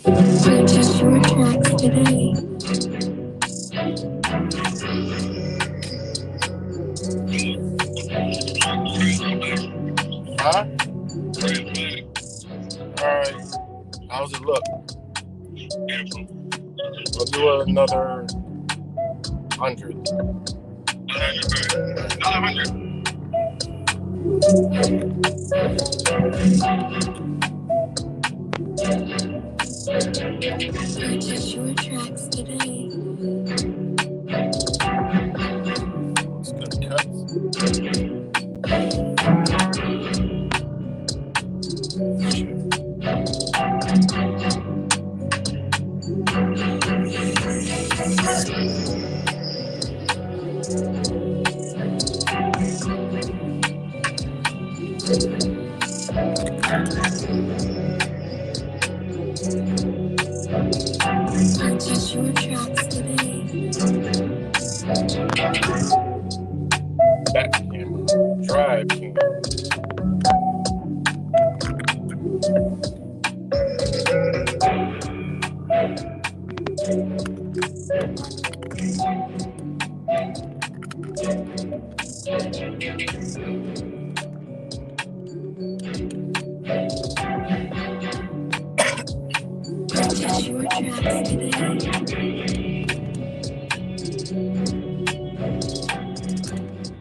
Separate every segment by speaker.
Speaker 1: Purchase your tracks today.
Speaker 2: Huh? Alright. How's it look? We'll do another 100.
Speaker 1: Purchase your tracks today.
Speaker 2: It's good cuts.
Speaker 1: Purchase your tracks today.
Speaker 2: Back camera. Drive camera.
Speaker 1: Purchase your tracks today.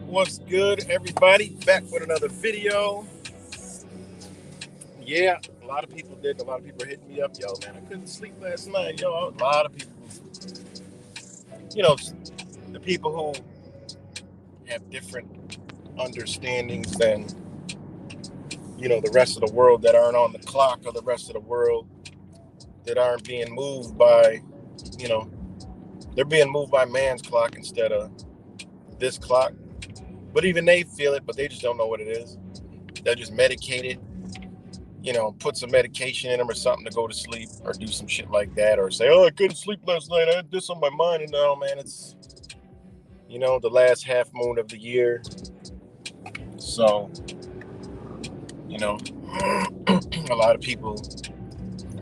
Speaker 2: What's good, everybody? Back with another video. Yeah, a lot of people did. A lot of people are hitting me up. Yo, man, I couldn't sleep last night. Yo, a lot of people. You know, the people who have different understandings than, the rest of the world that aren't on the clock, or the rest of the world that aren't being moved by, they're being moved by man's clock instead of this clock. But even they feel it, but they just don't know what it is. They're just medicated, put some medication in them or something to go to sleep, or do some shit like that, or say, oh, I couldn't sleep last night, I had this on my mind. And no, man, it's, the last half moon of the year. So, a lot of people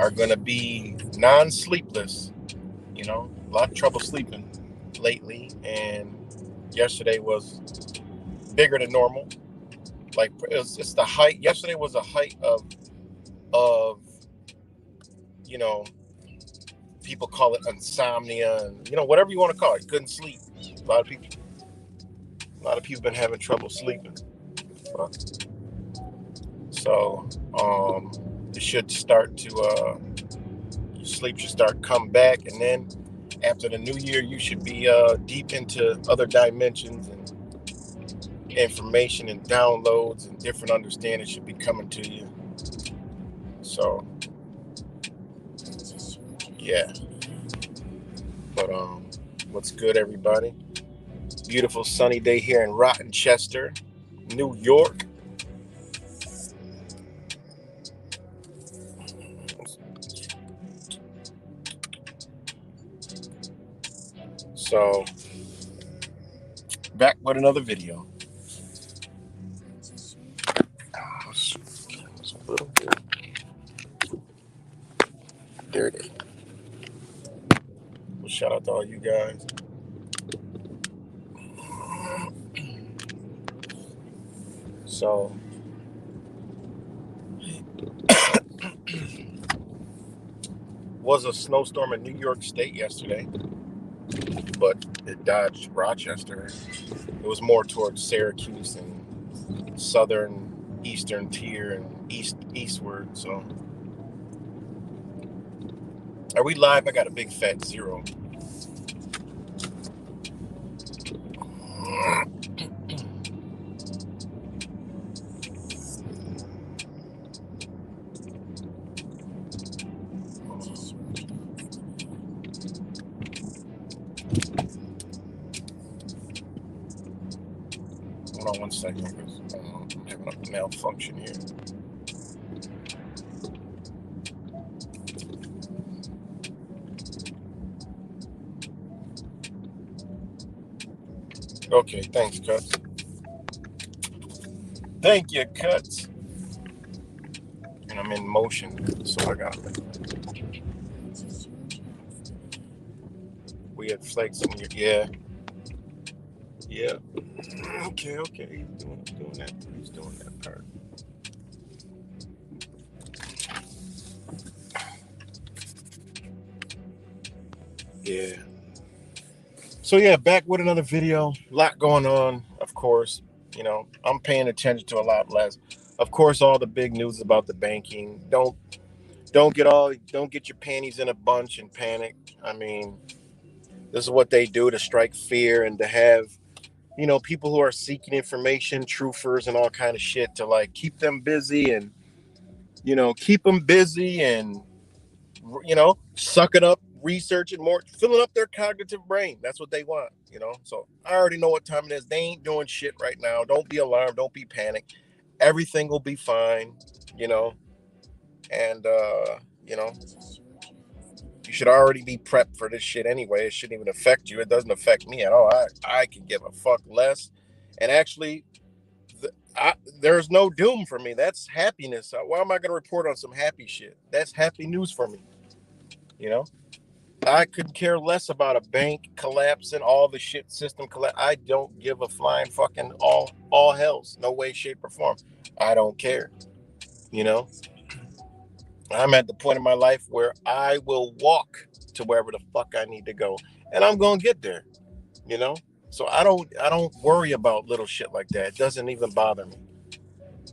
Speaker 2: are going to be non-sleepless, a lot of trouble sleeping lately. And yesterday was bigger than normal. Like, it's the height. Yesterday was a height of people call it insomnia, and whatever you want to call it. Couldn't sleep. A lot of people been having trouble sleeping. So it should start to sleep should start come back, and then after the new year, you should be deep into other dimensions, and information and downloads and different understandings should be coming to you. So yeah. But what's good, everybody? Beautiful sunny day here in Rochester, New York. So back with another video. There it is. Well, shout out to all you guys. So was a snowstorm in New York State yesterday, but it dodged Rochester. It was more towards Syracuse and southern eastern tier and eastward. So are we live? I got a big fat 0. 1 second, because I'm having a malfunction here. Okay, thanks, Cuts. Thank you, Cuts. And I'm in motion, so I got it. We had flakes in here. Yeah. Yeah. Okay. He's doing that. He's doing that part. Yeah. So yeah, back with another video. A lot going on, of course. I'm paying attention to a lot less. Of course, all the big news about the banking. Don't get your panties in a bunch and panic. I mean, this is what they do to strike fear and to have people who are seeking information, truthers, and all kind of shit to like keep them busy and keep them busy and sucking up, researching more, filling up their cognitive brain. That's what they want. So I already know what time it is. They ain't doing shit right now. Don't be alarmed. Don't be panicked. Everything will be fine. You know, and you should already be prepped for this shit anyway. It shouldn't even affect you. It doesn't affect me at all. I can give a fuck less. And actually, there's no doom for me. That's happiness. Why am I going to report on some happy shit? That's happy news for me. I could care less about a bank collapsing, all the shit system collapse. I don't give a flying fucking all hells. No way, shape, or form. I don't care. You know, I'm at the point in my life where I will walk to wherever the fuck I need to go, and I'm gonna get there. You know, so I don't worry about little shit like that. It doesn't even bother me.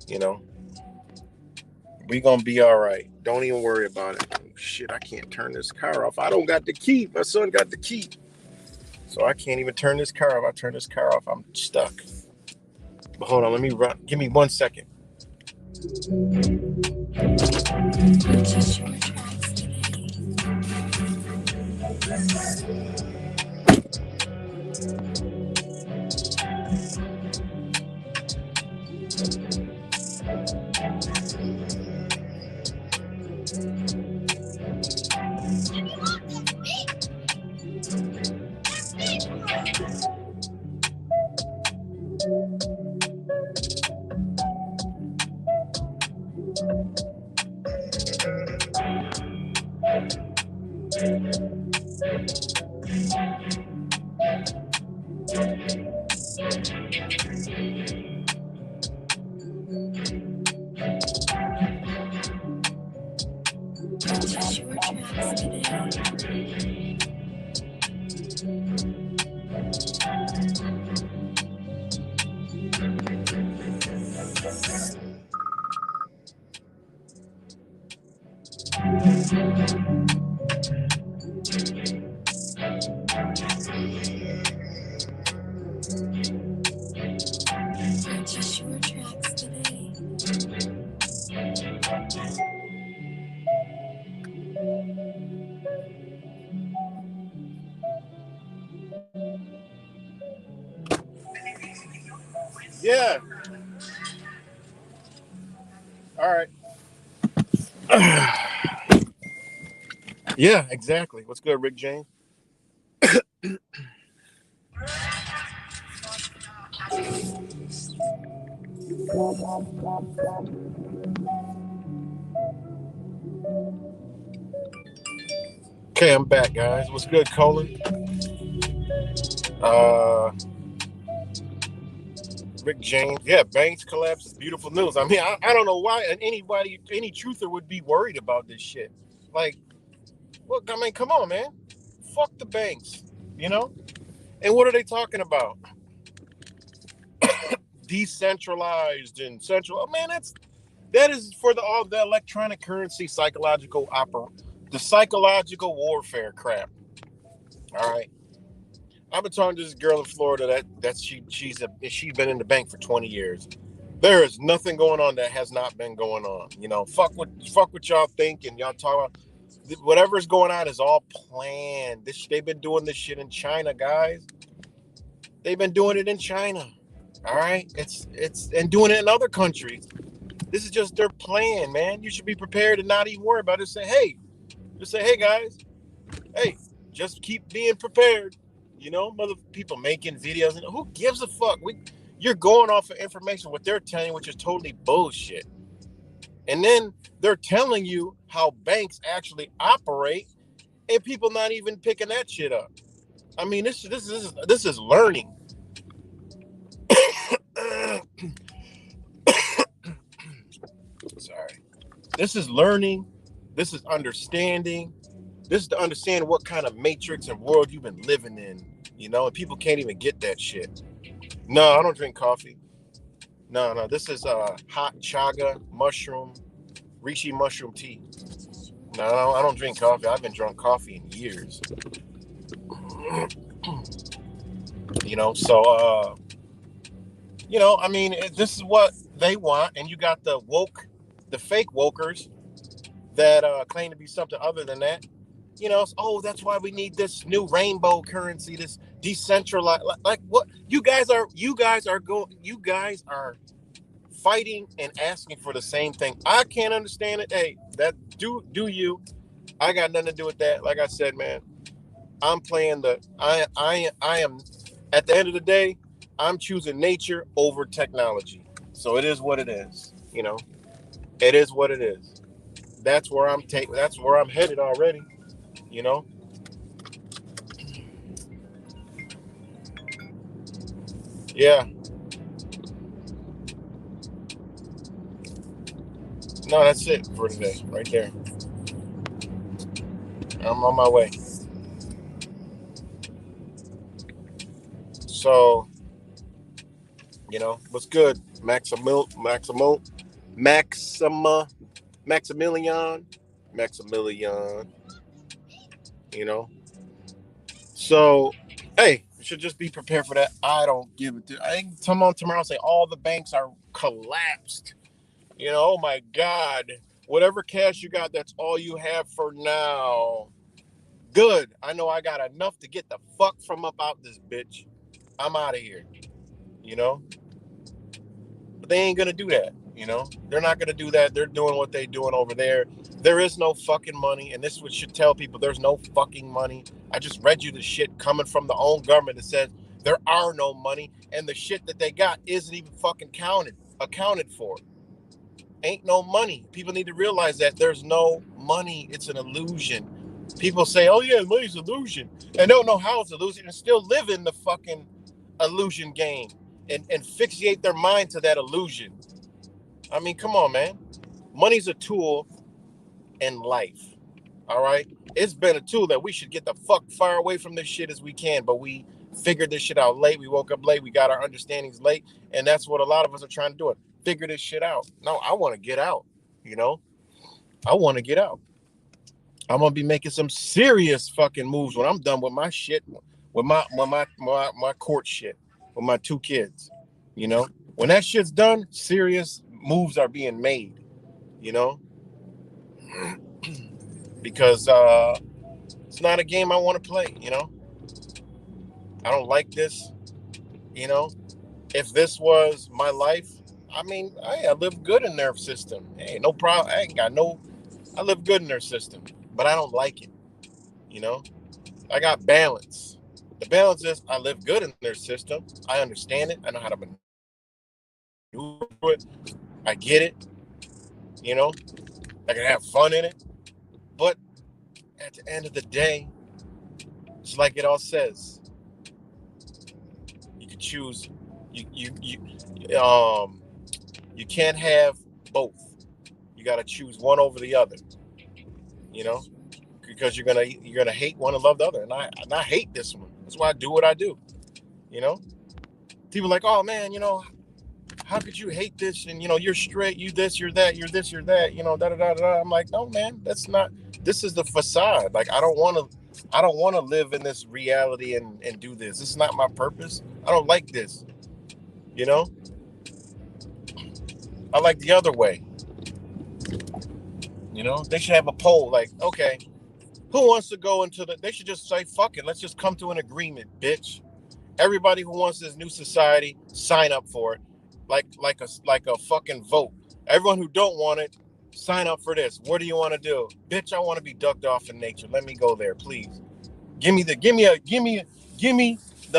Speaker 2: You know, we gonna be all right. Don't even worry about it. Oh, shit, I can't turn this car off. I don't got the key. My son got the key. So I can't even turn this car off. I turn this car off, I'm stuck. But hold on, let me run. Give me 1 second.
Speaker 1: Purchase your tracks today. Purchase your tracks today. Purchase your tracks today.
Speaker 2: Yeah. All right. Yeah, exactly. What's good, Rick James? Okay, I'm back, guys. What's good, Colin? Uh, Rick James. Yeah, banks collapse is beautiful news. I mean, I don't know why any truther would be worried about this shit. Like, look, I mean, come on, man. Fuck the banks, you know? And what are they talking about? Decentralized and central. Oh, man, that is for all the electronic currency the psychological warfare crap. All right. I've been talking to this girl in Florida she's been in the bank for 20 years. There is nothing going on that has not been going on. Fuck what y'all think and y'all talk about. Whatever's going on is all planned. They've been doing this shit in China, guys. They've been doing it in China. All right, it's and doing it in other countries. This is just their plan, man. You should be prepared and not even worry about it. Just say, hey guys, hey, just keep being prepared. Mother people making videos and who gives a fuck? You're going off of information what they're telling you, which is totally bullshit. And then they're telling you how banks actually operate, and people not even picking that shit up. I mean, this is learning. Sorry. This is learning. This is understanding. This is to understand what kind of matrix and world you've been living in. And people can't even get that shit. No, I don't drink coffee. No, no. This is hot chaga mushroom, reishi mushroom tea. No, I don't drink coffee. I've been drunk coffee in years. So I mean, this is what they want, and you got the fake wokers that claim to be something other than that. That's why we need this new rainbow currency, this decentralized. Like what you guys are fighting and asking for the same thing. I can't understand it. Hey, that do you? I got nothing to do with that. Like I said, man, I'm playing I am at the end of the day, I'm choosing nature over technology. So it is what it is. It is what it is. That's where I'm headed already. You know. Yeah. No, that's it for today. Right there. I'm on my way. So, what's good? Maxima, Maximilian, Maximilian, you know. So, hey, you should just be prepared for that. I don't give it to. I think come on tomorrow and say all the banks are collapsed. Oh my God. Whatever cash you got, that's all you have for now. Good. I know I got enough to get the fuck from up out this bitch. I'm out of here. You know? But they ain't gonna do that. They're not gonna do that. They're doing what they doing over there. There is no fucking money, and this is what should tell people there's no fucking money. I just read you the shit coming from the own government that says there are no money, and the shit that they got isn't even fucking accounted for. Ain't no money. People need to realize that there's no money. It's an illusion. People say, "Oh yeah, money's an illusion," and don't know how it's an illusion, and still live in the fucking illusion game and fixate their mind to that illusion. I mean, come on, man. Money's a tool in life. All right. It's been a tool that we should get the fuck far away from this shit as we can, but we figured this shit out late. We woke up late. We got our understandings late, and that's what a lot of us are trying to do. It figure this shit out. No, I want to get out. You know, I want to get out. I'm gonna be making some serious fucking moves when I'm done with my shit, with my court shit, with my two kids. When that shit's done, serious moves are being made. You know, because it's not a game I want to play. I don't like this. You know, if this was my life, I mean, I live good in their system. Hey, no problem. I live good in their system, but I don't like it. You know, I got balance. The balance is I live good in their system. I understand it. I know how to maneuver it. I get it. You know, I can have fun in it. But at the end of the day, it's like it all says. You can choose. You you can't have both. You got to choose one over the other. You know, because you're gonna hate one and love the other, and I hate this one. That's why I do what I do. You know, people are like, oh man, how could you hate this? And you're straight, you this, you're that, you're this, you're that. Da da da da. I'm like, no man, that's not. This is the facade. Like I don't want to live in this reality and do this. This is not my purpose. I don't like this. You know, I like the other way. They should have a poll like, okay, who wants to go into they should just say, fuck it, let's just come to an agreement, bitch. Everybody who wants this new society, sign up for it. Like a fucking vote. Everyone who don't want it, sign up for this. What do you want to do? Bitch, I want to be ducked off in nature. Let me go there, please. Give me the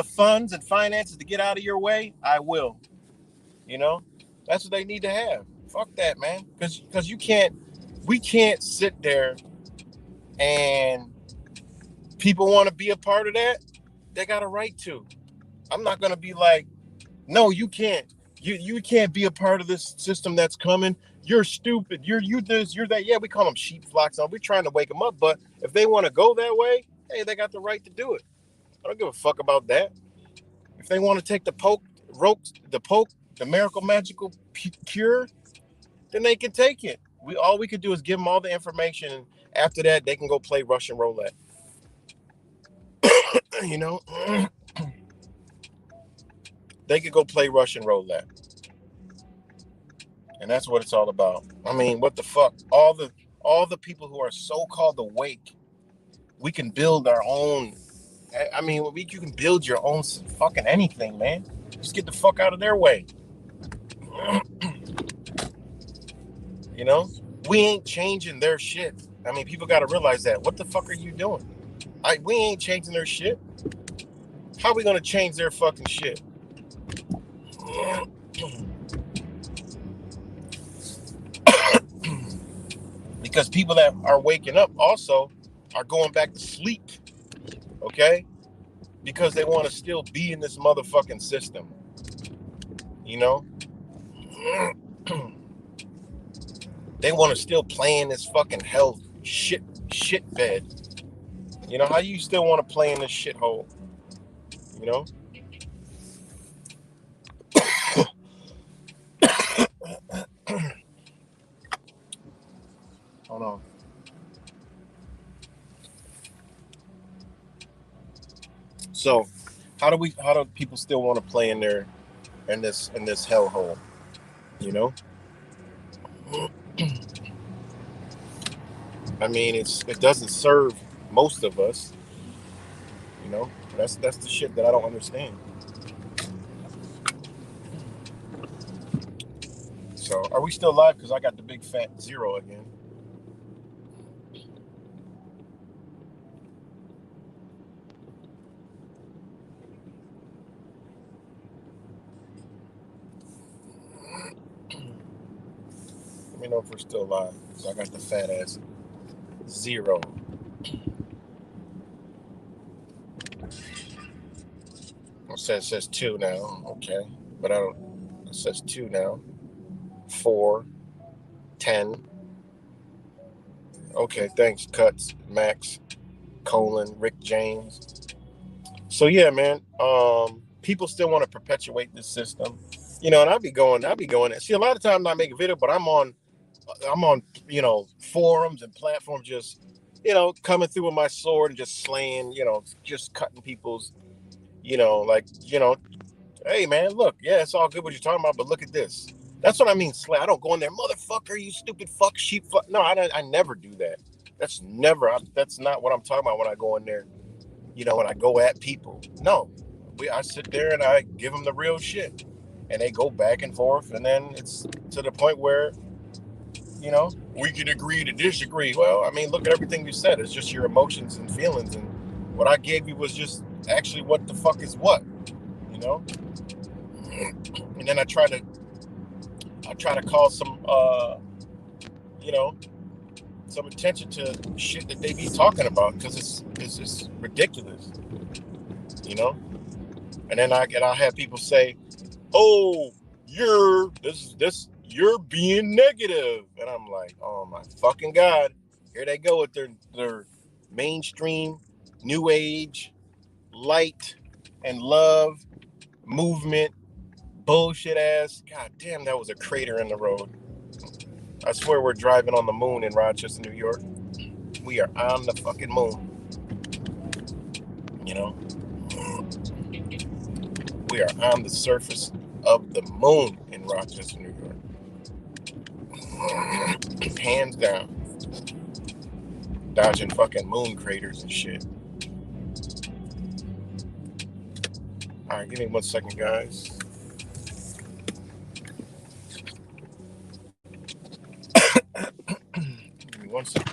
Speaker 2: funds and finances to get out of your way. I will. You know, that's what they need to have. Fuck that, man. Because we can't sit there and people want to be a part of that. They got a right to. I'm not gonna be like, no, you can't. You can't be a part of this system that's coming. You're stupid. You this. You're that. Yeah, we call them sheep flocks. We're trying to wake them up. But if they want to go that way, hey, they got the right to do it. I don't give a fuck about that. If they want to take the miracle magical cure, then they can take it. All we could do is give them all the information, and after that, they can go play Russian roulette. You know, they could go play Russian roulette, and that's what it's all about. I mean, what the fuck? All the people who are so called awake, we can build our own. I mean, you can build your own fucking anything, man. Just get the fuck out of their way. You know, we ain't changing their shit. I mean, people got to realize that. What the fuck are you doing? We ain't changing their shit. How are we gonna change their fucking shit? Because people that are waking up also are going back to sleep. Okay? Because they want to still be in this motherfucking system. You know? They want to still play in this fucking hell shit bed. You know, how you still want to play in this shithole? You know? Hold on. So, how do people still want to play in this hellhole? You know? I mean, it doesn't serve most of us. You know, that's the shit that I don't understand. So, are we still live? Because I got the big fat 0 again. Let me know if we're still live. Because I got the fat ass 0. It says 2 now. Okay. But I don't. It says 2 now. 4. 10. Okay, thanks, Cuts, Max, Colin, Rick James. So yeah, man. People still want to perpetuate this system. You know, and I'll be going. See, a lot of times I make a video, but I'm on, forums and platforms, just, coming through with my sword and just slaying, just cutting people's, like, hey man, look, yeah, it's all good what you're talking about, but look at this. That's what I mean, slay. I don't go in there, motherfucker, you stupid fuck, sheep fuck. No, I never do that. That's not what I'm talking about when I go in there. When I go at people. No, I sit there and I give them the real shit, and they go back and forth, and then it's to the point where, we can agree to disagree. Well, I mean, look at everything you said. It's just your emotions and feelings, and what I gave you was just actually what the fuck is what, and then I try to call some, some attention to shit that they be talking about, because it's just ridiculous, And then I'll have people say, "Oh, you're being negative," and I'm like, "Oh my fucking god, here they go with their mainstream, new age, light and love movement bullshit ass. God damn, that was a crater in the road. I swear we're driving on the moon in Rochester, New York. We are on the fucking moon. We are on the surface of the moon in Rochester, New York. Hands down. Dodging fucking moon craters and shit. All right, give me 1 second, guys. Give me 1 second.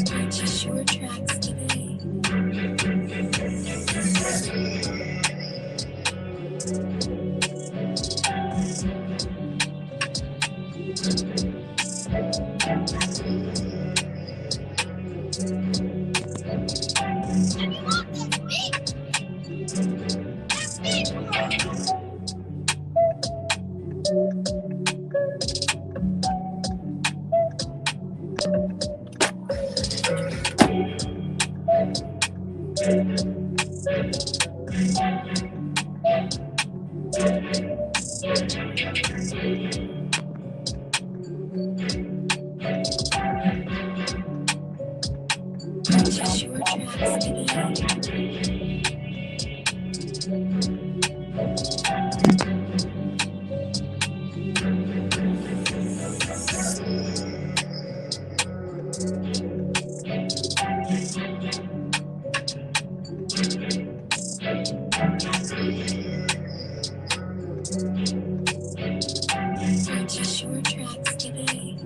Speaker 1: Purchase your tracks today. Purchase your tracks today.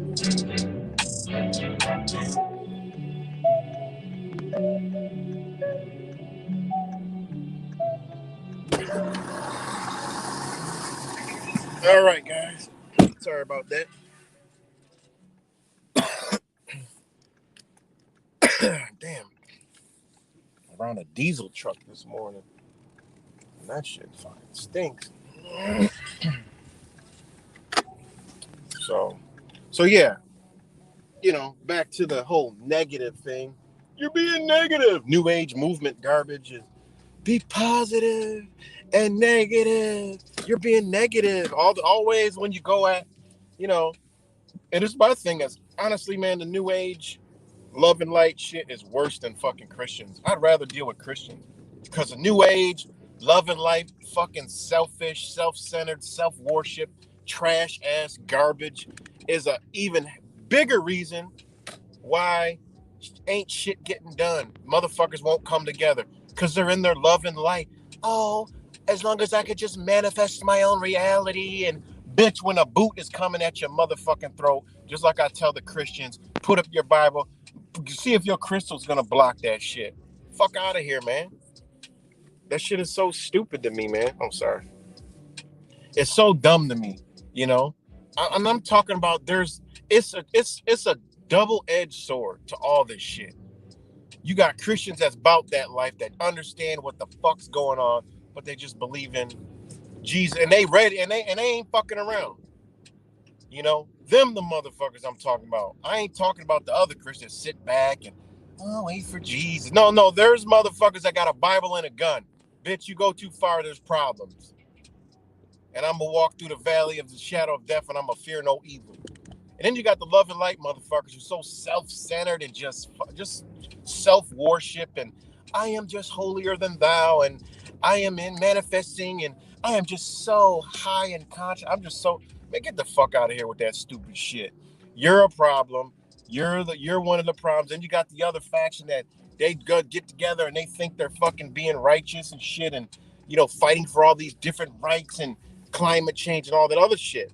Speaker 1: Purchase your tracks today.
Speaker 2: All right, guys. Sorry about that. Damn. Around a diesel truck this morning. And that shit fucking stinks. So, so yeah, back to the whole negative thing. You're being negative. New age movement garbage. Be positive and negative. You're being negative. Always when you go at, you know, and it's my thing is honestly, man, the new age love and light shit is worse than fucking Christians. I'd rather deal with Christians because the new age love and light, fucking selfish, self-centered, self-worship, trash ass garbage is a even bigger reason why ain't shit getting done. Motherfuckers won't come together because they're in their love and light. Oh, as long as I could just manifest my own reality and bitch, when a boot is coming at your motherfucking throat, just like I tell the Christians, put up your Bible, see if your crystal's gonna block that shit. Fuck out of here, man. That shit is so stupid to me, man. I'm sorry. It's so dumb to me, you know. And I'm talking about it's a double-edged sword to all this shit. You got Christians that's about that life that understand what the fuck's going on, but they just believe in Jesus and they ready and they ain't fucking around. Them the motherfuckers I'm talking about. I ain't talking about the other Christians sit back and wait for Jesus. No, there's motherfuckers that got a Bible and a gun. Bitch, you go too far, there's problems. And I'm gonna walk through the valley of the shadow of death and I'm gonna fear no evil. And then you got the love and light motherfuckers who's so self-centered and just self-worship and I am just holier than thou and I am in manifesting and I am just so high and conscious. I'm just so man, get the fuck out of here with that stupid shit. You're a problem. You're one of the problems. And you got the other faction that they go get together and they think they're fucking being righteous and shit and fighting for all these different rights and climate change and all that other shit.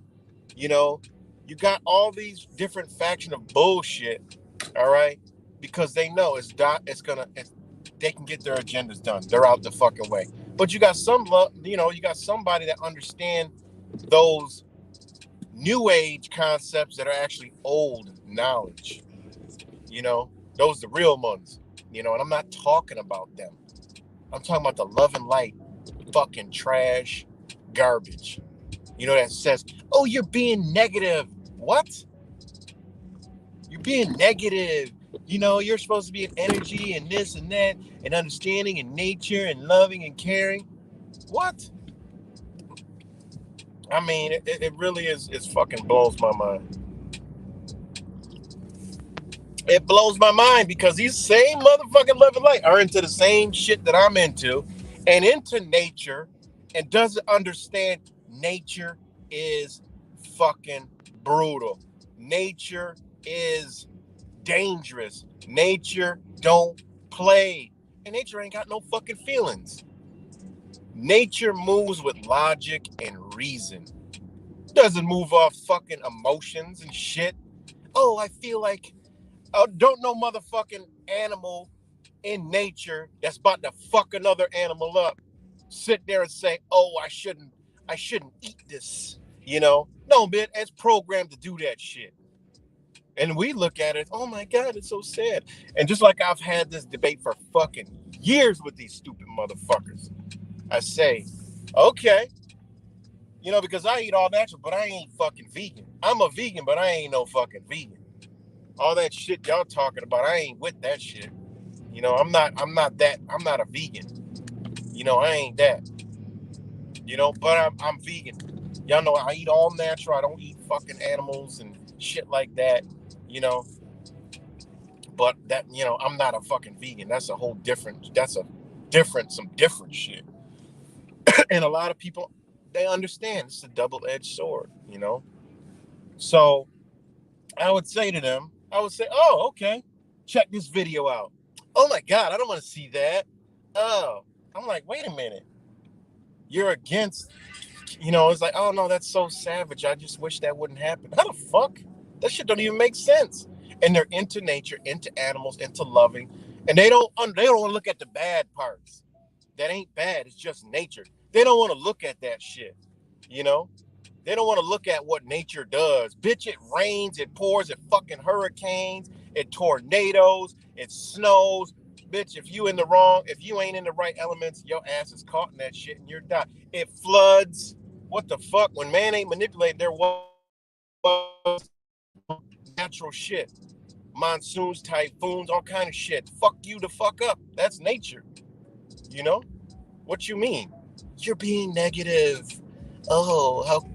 Speaker 2: You know, you got all these different faction of bullshit, all right? Because they know they can get their agendas done. They're out the fucking way. But you got you got somebody that understand those new age concepts that are actually old knowledge. Those are the real ones. And I'm not talking about them. I'm talking about the love and light fucking trash garbage. That says, oh, you're being negative. What? You're being negative. You're supposed to be an energy and this and that and understanding and nature and loving and caring. What? I mean, it really is. It fucking blows my mind. It blows my mind because these same motherfucking love and light are into the same shit that I'm into and into nature and doesn't understand nature is fucking brutal. Nature is dangerous. Nature don't play. And nature ain't got no fucking feelings. Nature moves with logic and reason. Doesn't move off fucking emotions and shit. Oh, I feel like don't no motherfucking animal in nature that's about to fuck another animal up sit there and say, "Oh, I shouldn't eat this." No, man, it's programmed to do that shit. And we look at it, oh my God, it's so sad. And just like I've had this debate for fucking years with these stupid motherfuckers, I say, okay, because I eat all natural, but I ain't fucking vegan. I'm a vegan, but I ain't no fucking vegan. All that shit y'all talking about, I ain't with that shit. I'm not a vegan. I ain't that. But I'm vegan. Y'all know I eat all natural. I don't eat fucking animals and shit like that. You know, but I'm not a fucking vegan. Some different shit. And a lot of people, they understand it's a double-edged sword. So I would say, oh, okay, check this video out. Oh my God, I don't want to see that. Oh, I'm like, wait a minute. You're against, it's like, oh no, that's so savage. I just wish that wouldn't happen. How the fuck? That shit don't even make sense. And they're into nature, into animals, into loving, and they don't want to look at the bad parts. That ain't bad. It's just nature. They don't want to look at that shit. You know, they don't want to look at what nature does. Bitch, it rains, it pours, it fucking hurricanes, it tornadoes, it snows. Bitch, if you ain't in the right elements, your ass is caught in that shit and you're done. It floods. What the fuck? When man ain't manipulated, there was natural shit. Monsoons, typhoons, all kind of shit. Fuck you to fuck up. That's nature. You know? What you mean? You're being negative. Oh, how.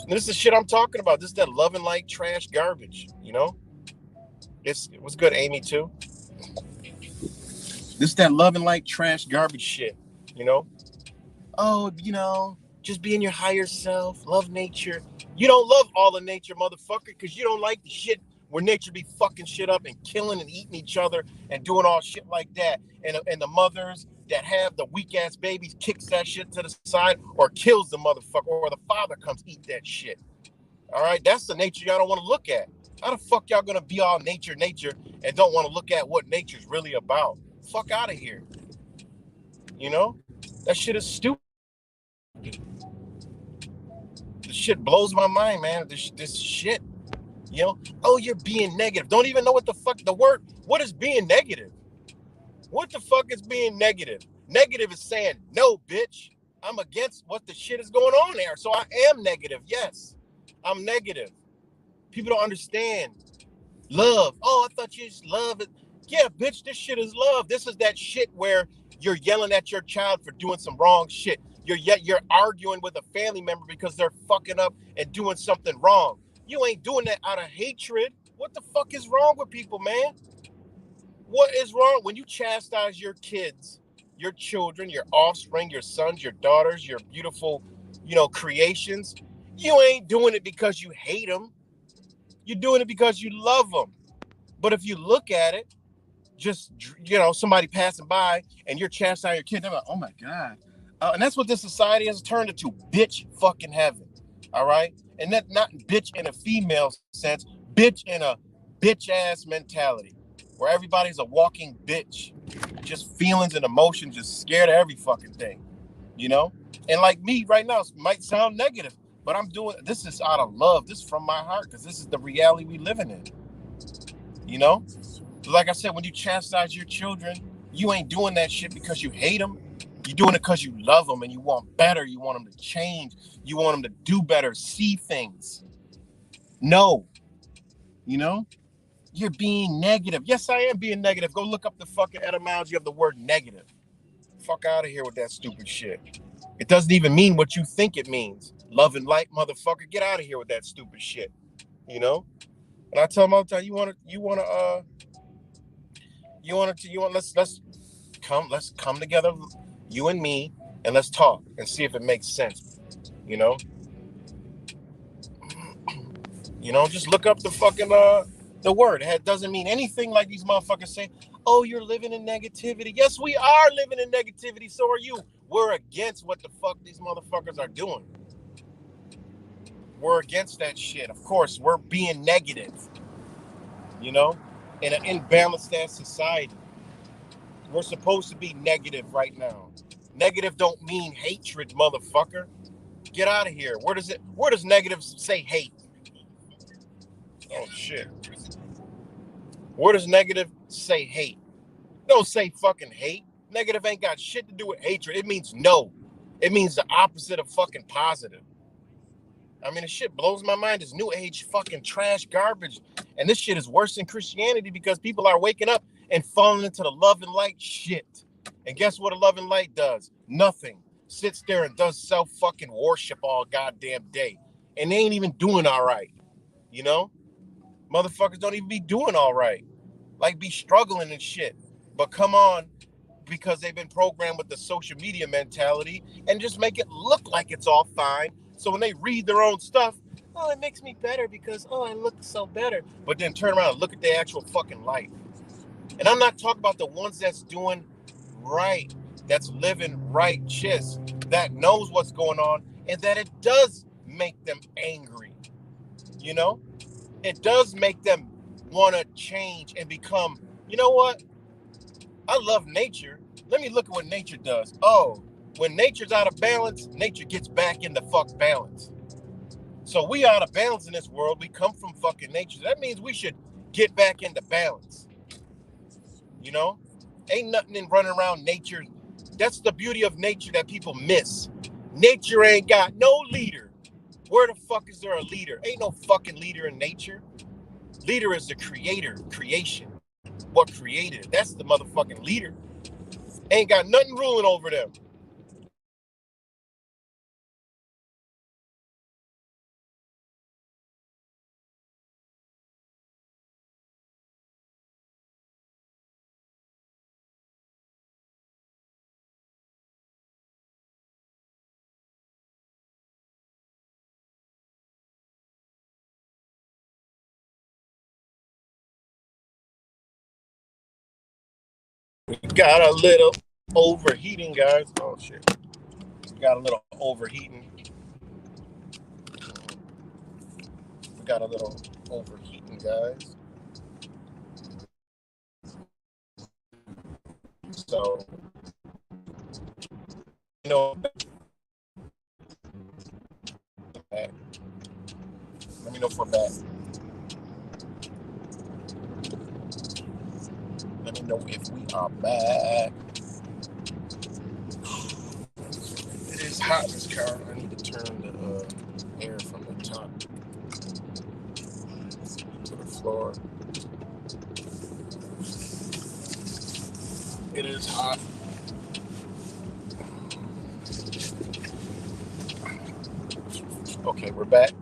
Speaker 2: This is shit I'm talking about. This is that love and light trash garbage. It was good, Amy, too. This is that love and light trash garbage shit. You know? Oh, just being your higher self, love nature. You don't love all of nature, motherfucker, because you don't like the shit where nature be fucking shit up and killing and eating each other and doing all shit like that. And the mothers that have the weak ass babies kicks that shit to the side or kills the motherfucker, or the father comes eat that shit. All right, that's the nature y'all don't want to look at. How the fuck y'all gonna be all nature, and don't want to look at what nature's really about? Fuck out of here. That shit is stupid. This shit blows my mind, man. This shit. Oh, you're being negative. Don't even know what the fuck the word. What is being negative? What the fuck is being negative? Negative is saying no, bitch. I'm against what the shit is going on there. So I am negative. Yes, I'm negative. People don't understand. Love. Oh, I thought you just love it. Yeah, bitch, this shit is love. This is that shit where you're yelling at your child for doing some wrong shit. You're arguing with a family member because they're fucking up and doing something wrong. You ain't doing that out of hatred. What the fuck is wrong with people, man? What is wrong when you chastise your kids, your children, your offspring, your sons, your daughters, your beautiful, creations? You ain't doing it because you hate them. You're doing it because you love them. But if you look at it, just somebody passing by and you're chastising your kid, they're like, oh my God. And that's what this society has turned into, bitch fucking heaven. All right? And that not bitch in a female sense, bitch in a bitch ass mentality where everybody's a walking bitch. Just feelings and emotions, just scared of every fucking thing. And like me right now, it might sound negative, but I'm doing this is out of love. This is from my heart because this is the reality we living in. You know? Like I said, when you chastise your children, you ain't doing that shit because you hate them. You're doing it because you love them and you want better. You want them to change. You want them to do better, see things. No, you know, you're being negative. Yes, I am being negative. Go look up the fucking etymology of the word negative. Fuck out of here with that stupid shit. It doesn't even mean what you think it means. Love and light, motherfucker. Get out of here with that stupid shit. You know? And I tell them all the time, let's come together, you and me, and let's talk and see if it makes sense. You know? Just look up the fucking the word. It doesn't mean anything like these motherfuckers say. Oh, you're living in negativity. Yes, we are living in negativity. So are you. We're against what the fuck these motherfuckers are doing. We're against that shit. Of course, we're being negative. You know, in an imbalanced ass society, we're supposed to be negative right now. Negative don't mean hatred, motherfucker. Get out of here. Where does negative say hate? Oh shit. Where does negative say hate? Don't say fucking hate. Negative ain't got shit to do with hatred. It means no. It means the opposite of fucking positive. I mean, this shit blows my mind. This new age fucking trash garbage. And this shit is worse than Christianity because people are waking up and falling into the love and light shit. And guess what a love and light does? Nothing. Sits there and does self fucking worship all goddamn day. And they ain't even doing all right. You know? Motherfuckers don't even be doing all right. Like be struggling and shit. But come on, because they've been programmed with the social media mentality and just make it look like it's all fine. So when they read their own stuff, oh, it makes me better because, oh, I look so better. But then turn around and look at the actual fucking life. And I'm not talking about the ones that's doing right, that's living righteous, that knows what's going on, and that it does make them angry. You know? It does make them want to change and become, you know what? I love nature. Let me look at what nature does. Oh, when nature's out of balance, nature gets back into fuck balance. So we out of balance in this world. We come from fucking nature. That means we should get back into balance. You know? Ain't nothing in running around nature. That's the beauty of nature that people miss. Nature ain't got no leader. Where the fuck is there a leader? Ain't no fucking leader in nature. Leader is the creator, creation. What created it? That's the motherfucking leader. Ain't got nothing ruling over them. We got a little overheating, guys. Oh shit. We got a little overheating. We got a little overheating, guys. So, you know, let me know if we're back. Let me know if we are back. It is hot in this car. I need to turn the air from the top to the floor. It is hot. Okay, we're back.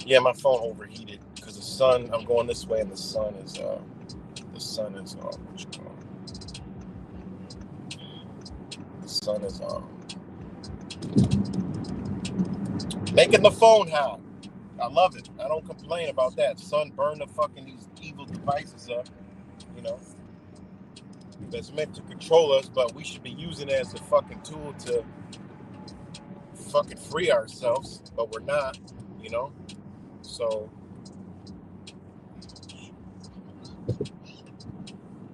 Speaker 2: Yeah, my phone overheated because the sun. I'm going this way, and the sun is what you call it? The sun is making the phone hot. I love it. I don't complain about that. Sun burn the fucking these evil devices up. You know, that's meant to control us, but we should be using it as a fucking tool to fucking free ourselves, but we're not. You know, so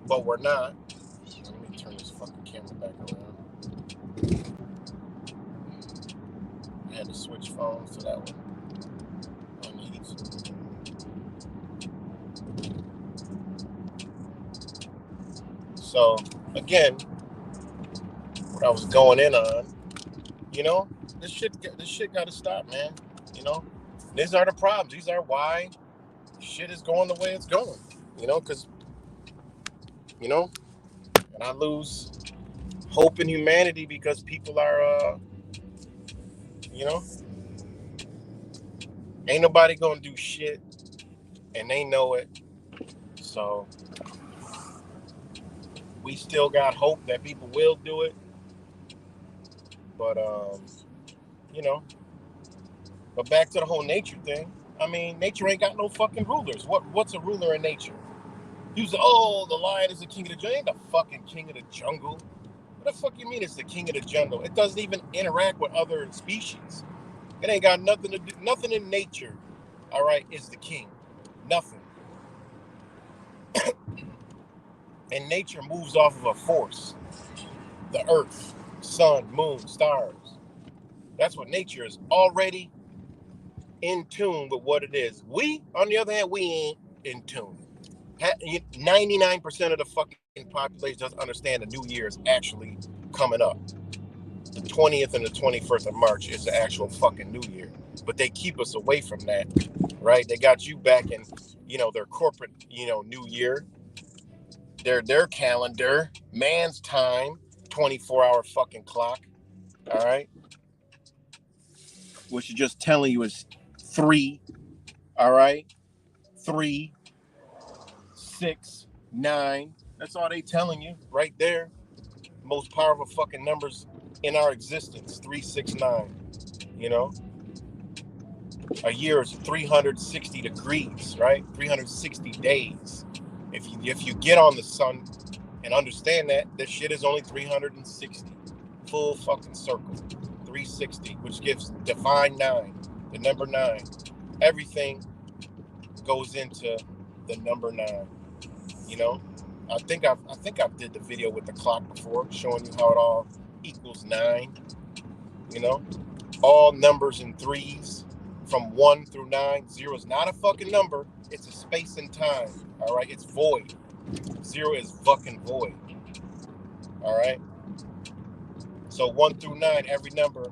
Speaker 2: but we're not. Let me turn this fucking camera back around. I had to switch phones to that one. So again, what I was going in on, you know, this shit got to stop, man. You know, these are the problems. These are why shit is going the way it's going. You know, because and I lose hope in humanity because people are, you know, ain't nobody gonna do shit, and they know it. So we still got hope that people will do it, but you know. But back to the whole nature thing. I mean, nature ain't got no fucking rulers. What's a ruler in nature? You say, oh, the lion is the king of the jungle. Ain't the fucking king of the jungle. What the fuck you mean it's the king of the jungle? It doesn't even interact with other species. It ain't got nothing to do. Nothing in nature, all right, is the king. Nothing. And nature moves off of a force. The earth, sun, moon, stars. That's what nature is, already in tune with what it is. We, on the other hand, we ain't in tune. 99% of the fucking population doesn't understand the new year is actually coming up. The 20th and the 21st of March is the actual fucking new year. But they keep us away from that, right? They got you back in, their corporate, new year, their calendar, man's time, 24-hour fucking clock, all right? Which is just telling you is 3, all right? 3, 6, 9. That's all they telling you right there. Most powerful fucking numbers in our existence, 369. You know, a year is 360 degrees, right? 360 days. If you get on the sun and understand that this shit is only 360, full fucking circle, 360, which gives divine 9, the number 9. Everything goes into the number 9. You know, I think I've did the video with the clock before, showing you how it all equals 9. You know, all numbers in threes from 1 through 9. 0 is not a fucking number. It's a space and time. All right, it's void. 0 is fucking void. All right. So 1 through 9, every number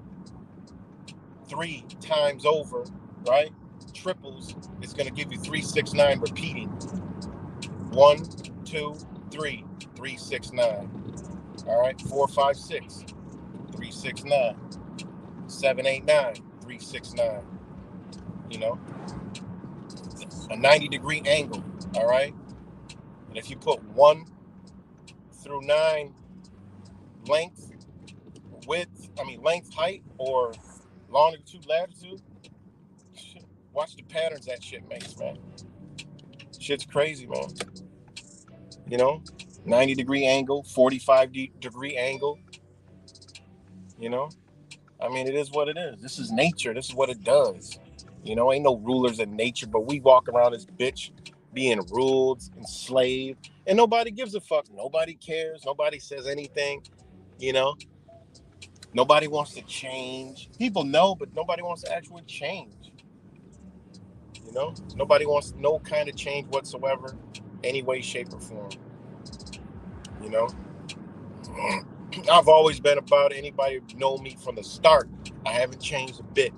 Speaker 2: 3 times over, right? Triples, it's gonna give you 369 repeating. 1, 2, 3, 369. All right, 4, 5, 6, 369. 7, 8, 9, 369. You know, a 90-degree angle. All right, and if you put 1 through 9 length, length, height, or longitude, latitude, watch the patterns that shit makes, man. Shit's crazy, man. You know, 90-degree angle, 45-degree angle. You know, I mean, it is what it is. This is nature. This is what it does. You know, ain't no rulers in nature, but we walk around this bitch being ruled, enslaved, and nobody gives a fuck. Nobody cares. Nobody says anything. You know, nobody wants to change. People know, but nobody wants to actually change. You know, nobody wants no kind of change whatsoever, any way, shape, or form. You know, I've always been about it. Anybody know me from the start, I haven't changed a bit.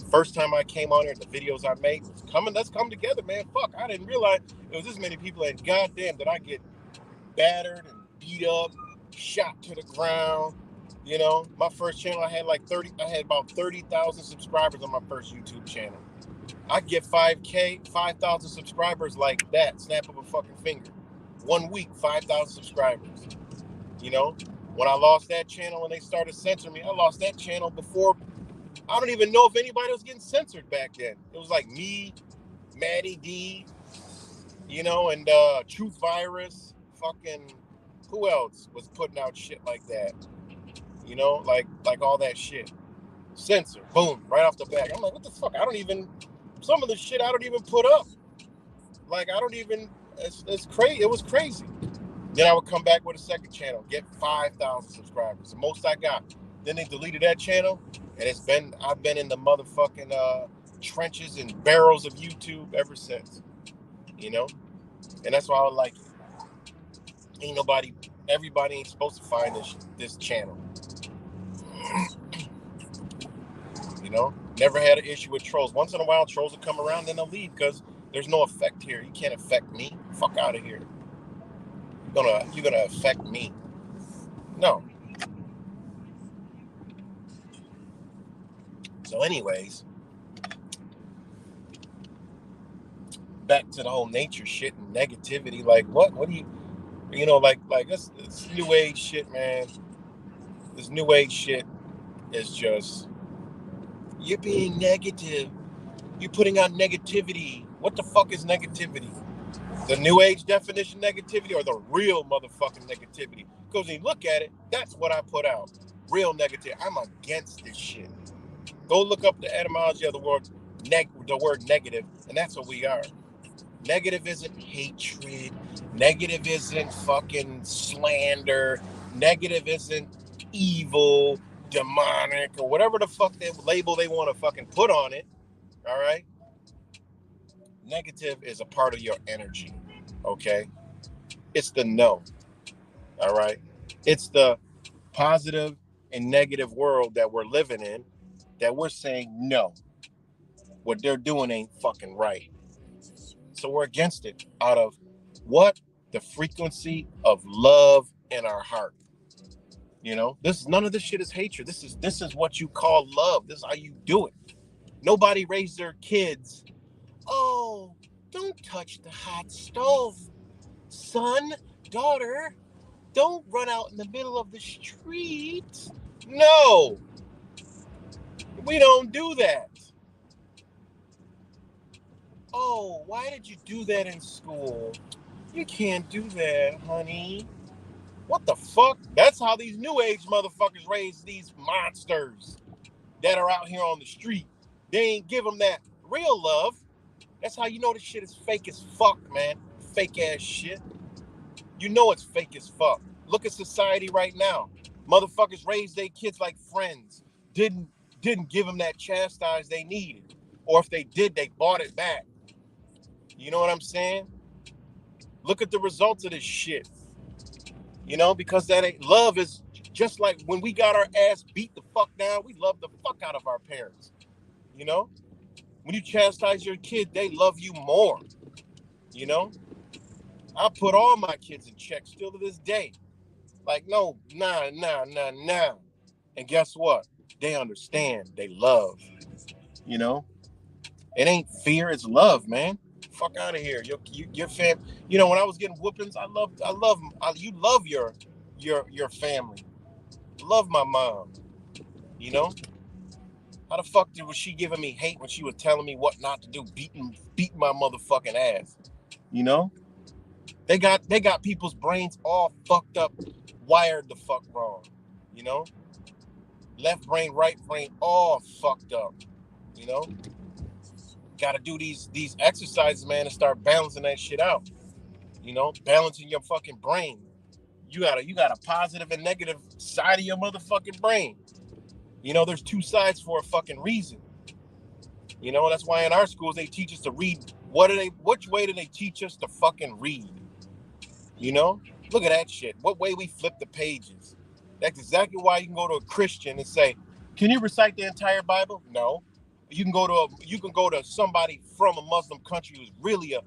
Speaker 2: First time I came on here, the videos I made was let's come together, man. Fuck, I didn't realize there was this many people, and goddamn did I get battered and beat up, shot to the ground. You know, my first channel, I had about 30,000 subscribers on my first YouTube channel. I get 5K, 5,000 subscribers like that, snap of a fucking finger. 1 week, 5,000 subscribers. You know, when I lost that channel and they started censoring me, I lost that channel before. I don't even know if anybody was getting censored back then. It was like me, Maddie D, you know, and Truth Virus, fucking, who else was putting out shit like that? You know, like all that shit. Censor, boom, right off the bat. I'm like, what the fuck? Some of the shit I don't even put up. Like, I don't even, it's crazy. It was crazy. Then I would come back with a second channel, get 5,000 subscribers, the most I got. Then they deleted that channel, and I've been in the motherfucking trenches and barrels of YouTube ever since. You know, and that's why I like it. Ain't nobody Everybody ain't supposed to find this channel. You know, never had an issue with trolls. Once in a while, trolls will come around, then they'll leave because there's no effect here. You can't affect me. Fuck out of here. You're gonna affect me. No. So, anyways, back to the whole nature shit and negativity. Like, what do you know? Like this new age shit, man. This new age shit is just you're being negative. You're putting out negativity. What the fuck is negativity? The new age definition negativity or the real motherfucking negativity? Because when you look at it, that's what I put out. Real negative. I'm against this shit. Go look up the etymology of the word negative, and that's what we are. Negative isn't hatred. Negative isn't fucking slander. Negative isn't evil, demonic, or whatever the fuck label they want to fucking put on it. All right? Negative is a part of your energy. Okay? It's the no. All right? It's the positive and negative world that we're living in that we're saying no. What they're doing ain't fucking right. So we're against it out of what? The frequency of love in our heart. You know, none of this shit is hatred. This is what you call love. This is how you do it. Nobody raised their kids. Oh, don't touch the hot stove, son, daughter. Don't run out in the middle of the street. No, we don't do that. Oh, why did you do that in school? You can't do that, honey. What the fuck? That's how these new age motherfuckers raise these monsters that are out here on the street. They ain't give them that real love. That's how you know this shit is fake as fuck, man. Fake ass shit. You know it's fake as fuck. Look at society right now. Motherfuckers raised their kids like friends. Didn't didn't give them that chastise they needed. Or if they did, they bought it back. You know what I'm saying? Look at the results of this shit. You know, because that ain't love is just like when we got our ass beat the fuck down, we love the fuck out of our parents. You know? When you chastise your kid, they love you more. You know? I put all my kids in check still to this day. Like, no, nah. And guess what? They understand. They love. You know? It ain't fear, it's love, man. Fuck out of here. Your fam. You know, when I was getting whoopings, you love your family. Love my mom. You know, how the fuck was she giving me hate when she was telling me what not to do, beating my motherfucking ass? You know, they got people's brains all fucked up, wired the fuck wrong. You know, left brain, right brain, all fucked up. You know, got to do these exercises, man, and start balancing that shit out. You know, balancing your fucking brain. You got a positive and negative side of your motherfucking brain. You know, there's two sides for a fucking reason. You know, that's why in our schools they teach us to read. Which way do they teach us to fucking read? You know? Look at that shit. What way we flip the pages. That's exactly why you can go to a Christian and say, "Can you recite the entire Bible?" No. You can go to somebody from a Muslim country who's really a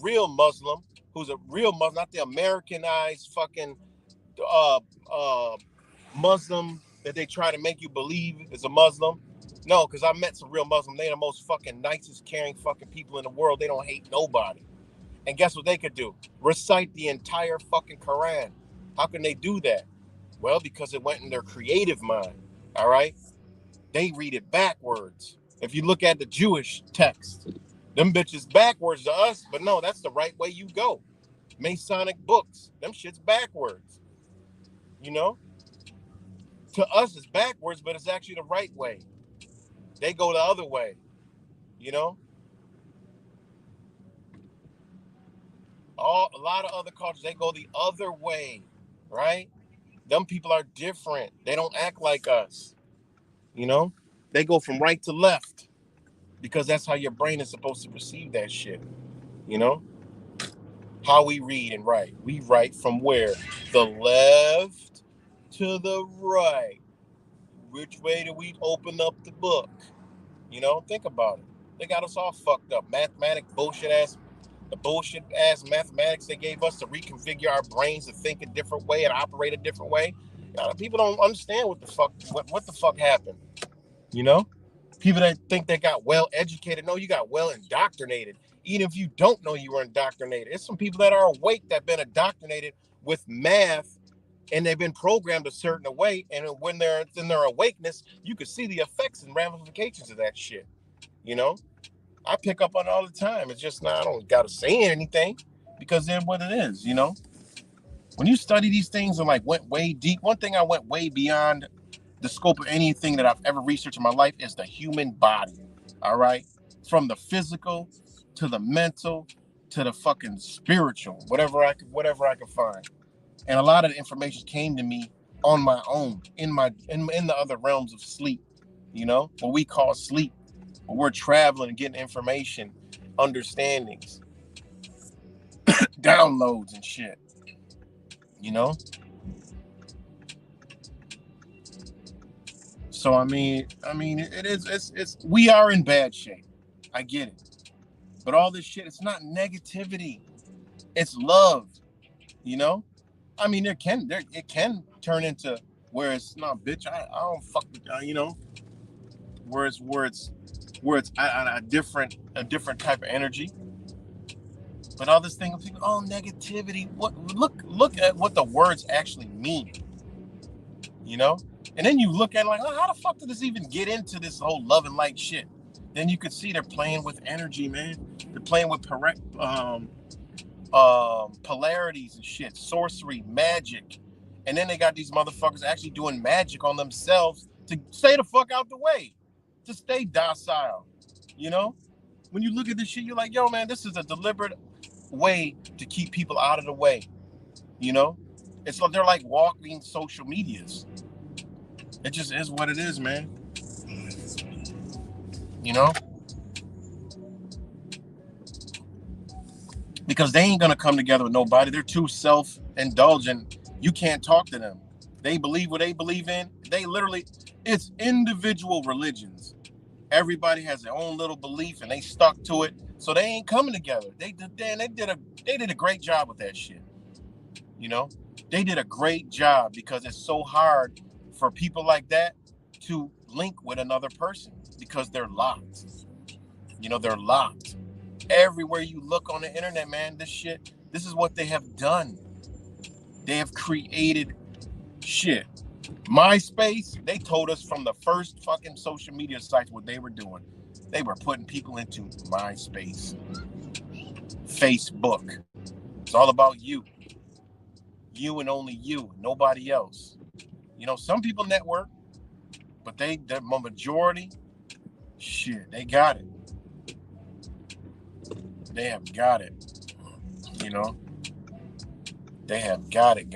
Speaker 2: real Muslim, who's a real Muslim, not the Americanized fucking uh uh Muslim that they try to make you believe is a Muslim. No, because I met some real Muslims. They're the most fucking nicest, caring fucking people in the world. They don't hate nobody. And guess what they could do? Recite the entire fucking Quran. How can they do that? Well, because it went in their creative mind. All right? They read it backwards. If you look at the Jewish text, them bitches backwards to us, but no, that's the right way you go. Masonic books, them shits backwards. You know? To us, it's backwards, but it's actually the right way. They go the other way. You know? A lot of other cultures, they go the other way, right? Them people are different. They don't act like us. You know? They go from right to left because that's how your brain is supposed to perceive that shit. You know? how we read and write. We write from where? The left to the right. Which way do we open up the book? Think about it. They got us all fucked up. The bullshit ass mathematics they gave us to reconfigure our brains to think a different way and operate a different way. People don't understand what the fuck happened. You know, people that think they got well educated, no, you got well indoctrinated. Even if you don't know you were indoctrinated, it's some people that are awake that have been indoctrinated with math and they've been programmed a certain way. And when they're in their awakeness, you can see the effects and ramifications of that shit. You know, I pick up on it all the time. It's just not, I don't got to say anything because they're what it is. When you study these things and like went way deep, one thing I went way beyond the scope of anything that I've ever researched in my life is the human body. All right. From the physical to the mental to the fucking spiritual, whatever I could find. And a lot of the information came to me on my own in the other realms of sleep, what we call sleep. Where we're traveling and getting information, understandings, downloads and shit, you know? So it's we are in bad shape. I get it. But all this shit, it's not negativity. It's love, you know? It can turn into where it's not, bitch. I don't fuck with, where it's a different type of energy. But all this thing of people, oh, negativity. What look at what the words actually mean, you know? And then you look at it like, oh, how the fuck did this even get into this whole love and light shit? Then you could see they're playing with energy, man. They're playing with polarities and shit, sorcery, magic. And then they got these motherfuckers actually doing magic on themselves to stay the fuck out the way, to stay docile. You know, when you look at this shit, you're like, yo, man, this is a deliberate way to keep people out of the way. You know, it's like they're like walking social medias. It just is what it is, man. You know, because they ain't gonna come together with nobody. They're too self-indulgent. You can't talk to them. They believe what they believe in. It's individual religions. Everybody has their own little belief and they stuck to it. So they ain't coming together. They did a great job with that shit. You know, they did a great job because it's so hard for people like that to link with another person because they're locked. They're locked. Everywhere you look on the internet, man, this is what they have done. They have created shit. MySpace, they told us from the first fucking social media sites what they were doing. They were putting people into MySpace. Facebook. It's all about you. You and only you, nobody else. Some people network, but the majority, shit, they got it. They have got it. You know? They have got it.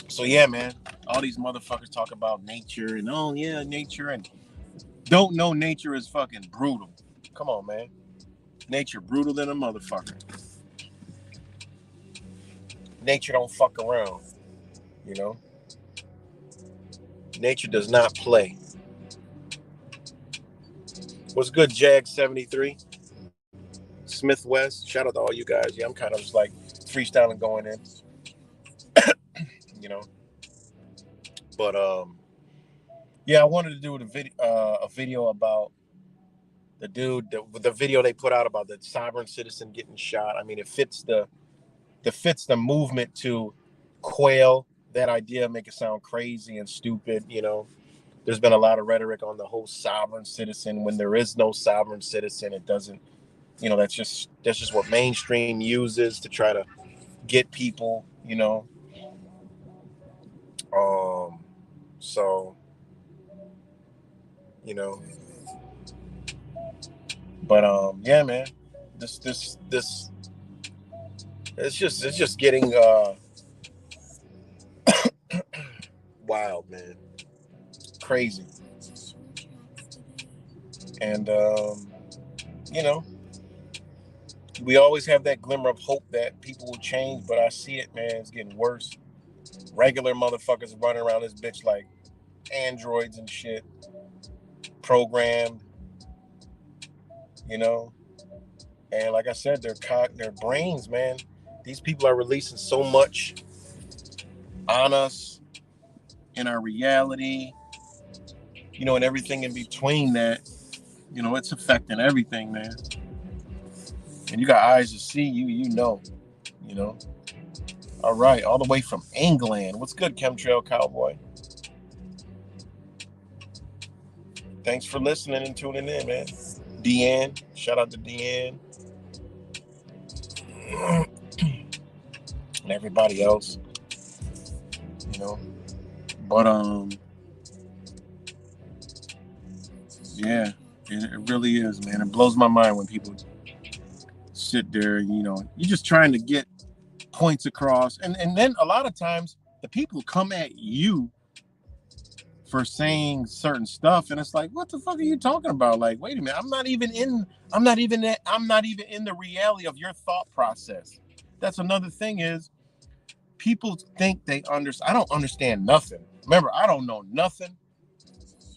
Speaker 2: So yeah, man, all these motherfuckers talk about nature and oh yeah, nature and don't know nature is fucking brutal. Come on, man. Nature brutal than a motherfucker. Nature don't fuck around, you know? Nature does not play. What's good, Jag73? Smith West. Shout out to all you guys. Yeah, I'm kind of just like freestyling going in, you know. But yeah, I wanted to do a video about the video they put out about the sovereign citizen getting shot. I mean, it fits the movement to quail that idea, make it sound crazy and stupid. There's been a lot of rhetoric on the whole sovereign citizen when there is no sovereign citizen. It doesn't, that's just what mainstream uses to try to get people. So you know, but yeah, man, this it's just getting wild, man, crazy, and you know, we always have that glimmer of hope that people will change, but I see it, man. It's getting worse. Regular motherfuckers running around this bitch like androids and shit, programmed, you know. And like I said, their brains, man. These people are releasing so much on us in our reality, and everything in between that. It's affecting everything, man. And you got eyes to see, you know. All right, all the way from England. What's good, Chemtrail Cowboy? Thanks for listening and tuning in, man. Deanne, shout out to Deanne. And everybody else, you know. But yeah, it really is, man. It blows my mind when people sit there, you're just trying to get points across. And then a lot of times the people come at you for saying certain stuff, and it's like, what the fuck are you talking about? Like, wait a minute, I'm not even in the reality of your thought process. That's another thing is people think they understand. I don't understand nothing. Remember, I don't know nothing.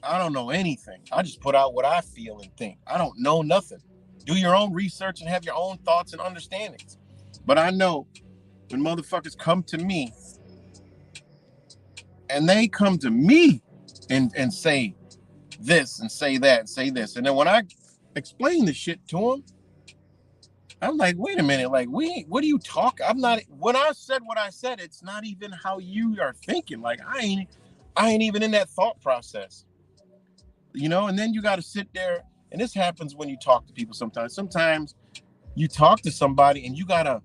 Speaker 2: I don't know anything. I just put out what I feel and think. I don't know nothing. Do your own research and have your own thoughts and understandings. But I know when motherfuckers come to me and they come to me and say this and say that and say this. And then when I explain the shit to them, I'm like, wait a minute, like, what do you talk? When I said what I said, it's not even how you are thinking. Like, I ain't even in that thought process, and then you got to sit there. And this happens when you talk to people sometimes you talk to somebody and you got to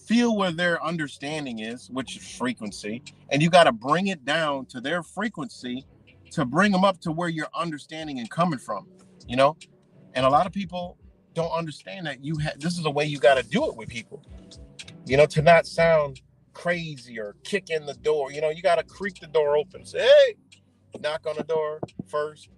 Speaker 2: feel where their understanding is, which is frequency, and you got to bring it down to their frequency to bring them up to where you're understanding and coming from, you know. And a lot of people don't understand that this is the way you got to do it with people, to not sound crazy or kick in the door. You got to creak the door open, say, hey, knock on the door first.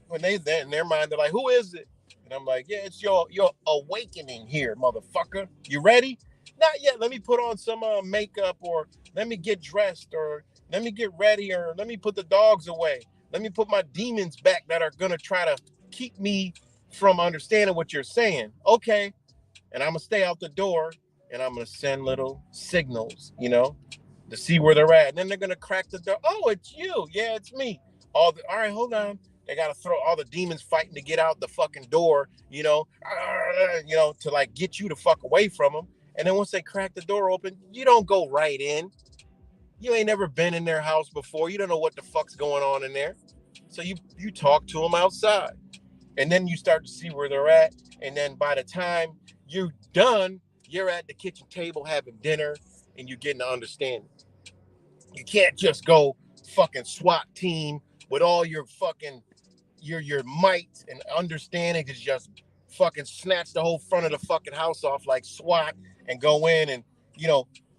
Speaker 2: When they then in their mind, they're like, who is it? And I'm like, yeah, it's your awakening here, motherfucker. You ready? Not yet. Let me put on some makeup, or let me get dressed, or let me get ready, or let me put the dogs away. Let me put my demons back that are going to try to keep me from understanding what you're saying. Okay. And I'm going to stay out the door, and I'm going to send little signals, to see where they're at. And then they're going to crack the door. Oh, it's you. Yeah, it's me. All right, hold on. They got to throw all the demons fighting to get out the fucking door, to like get you to fuck away from them. And then once they crack the door open, you don't go right in. You ain't never been in their house before. You don't know what the fuck's going on in there. So you talk to them outside. And then you start to see where they're at. And then by the time you're done, you're at the kitchen table having dinner and you're getting to understanding. You can't just go fucking SWAT team with all your fucking your might and understanding to just fucking snatch the whole front of the fucking house off like SWAT and go in and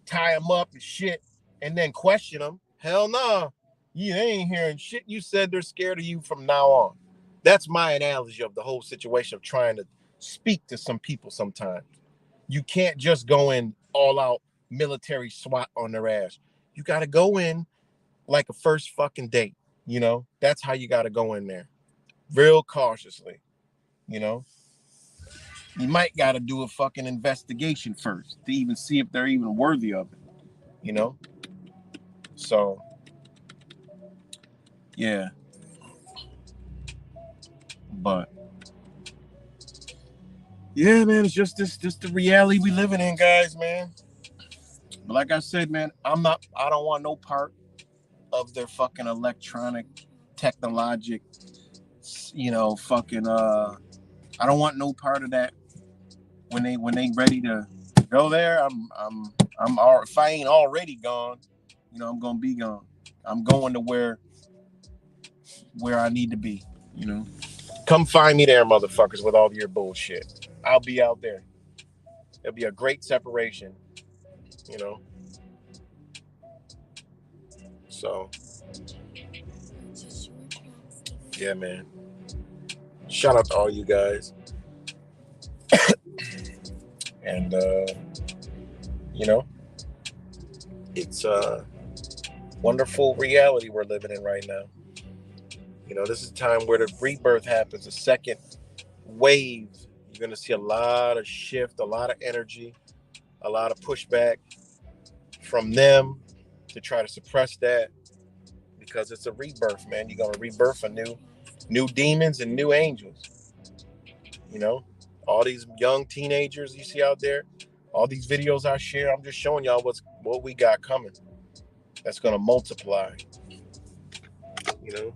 Speaker 2: tie them up and shit and then question them. Hell no, nah. You ain't hearing shit you said. They're scared of you from now on. That's my analogy of the whole situation of trying to speak to some people sometimes. You can't just go in all out military SWAT on their ass. You got to go in like a first fucking date. That's how you got to go in there. Real cautiously. You know, you might got to do a fucking investigation first to even see if they're even worthy of it. You know, so yeah, but yeah, man, it's just the reality we living in, guys, man. But like I said, man, I don't want no part of their fucking electronic technologic, fucking I don't want no part of that when they ready to go there. If I ain't already gone, I'm gonna be gone. I'm going to where I need to be, Come find me there, motherfuckers, with all your bullshit. I'll be out there. It'll be a great separation, you know. So yeah, man. Shout out to all you guys. And you know, it's a wonderful reality we're living in right now. This is a time where the rebirth happens, a second wave. You're going to see a lot of shift, a lot of energy, a lot of pushback from them to try to suppress that, because it's a rebirth, man. You're going to rebirth a new demons and new angels. You know, all these young teenagers you see out there, all these videos I share, I'm just showing y'all what we got coming. That's going to multiply. You know,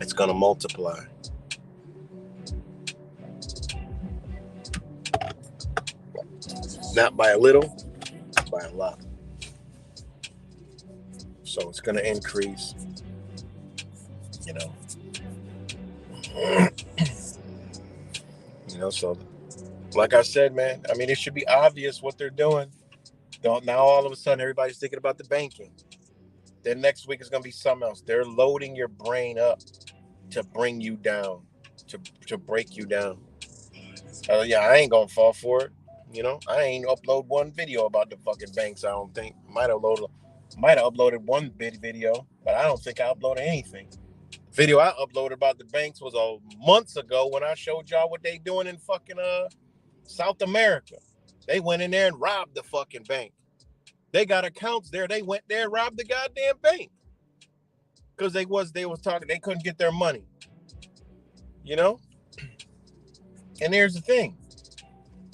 Speaker 2: it's going to multiply. Not by a little, by a lot. So it's going to increase. You know, so like I said, man, I mean, it should be obvious what they're doing. Now all of a sudden everybody's thinking about the banking. Then next week is going to be something else. They're loading your brain up to bring you down, to break you down. Yeah, I ain't going to fall for it. I ain't upload one video about the fucking banks. I don't think. Might have uploaded one video, but I don't think I uploaded anything. The video I uploaded about the banks was months ago when I showed y'all what they doing in fucking South America. They went in there and robbed the fucking bank. They got accounts there. They went there and robbed the goddamn bank because they was talking. They couldn't get their money. And here's the thing.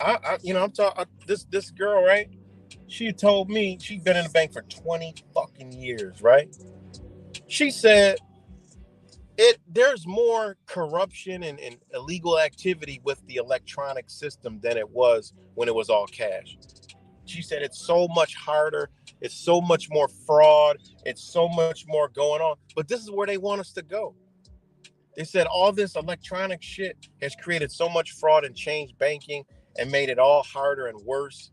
Speaker 2: I'm talking. This girl, right? She told me she'd been in the bank for 20 fucking years, right? She said there's more corruption and illegal activity with the electronic system than it was when it was all cash. She said it's so much harder. It's so much more fraud. It's so much more going on. But this is where they want us to go. They said all this electronic shit has created so much fraud and changed banking and made it all harder and worse.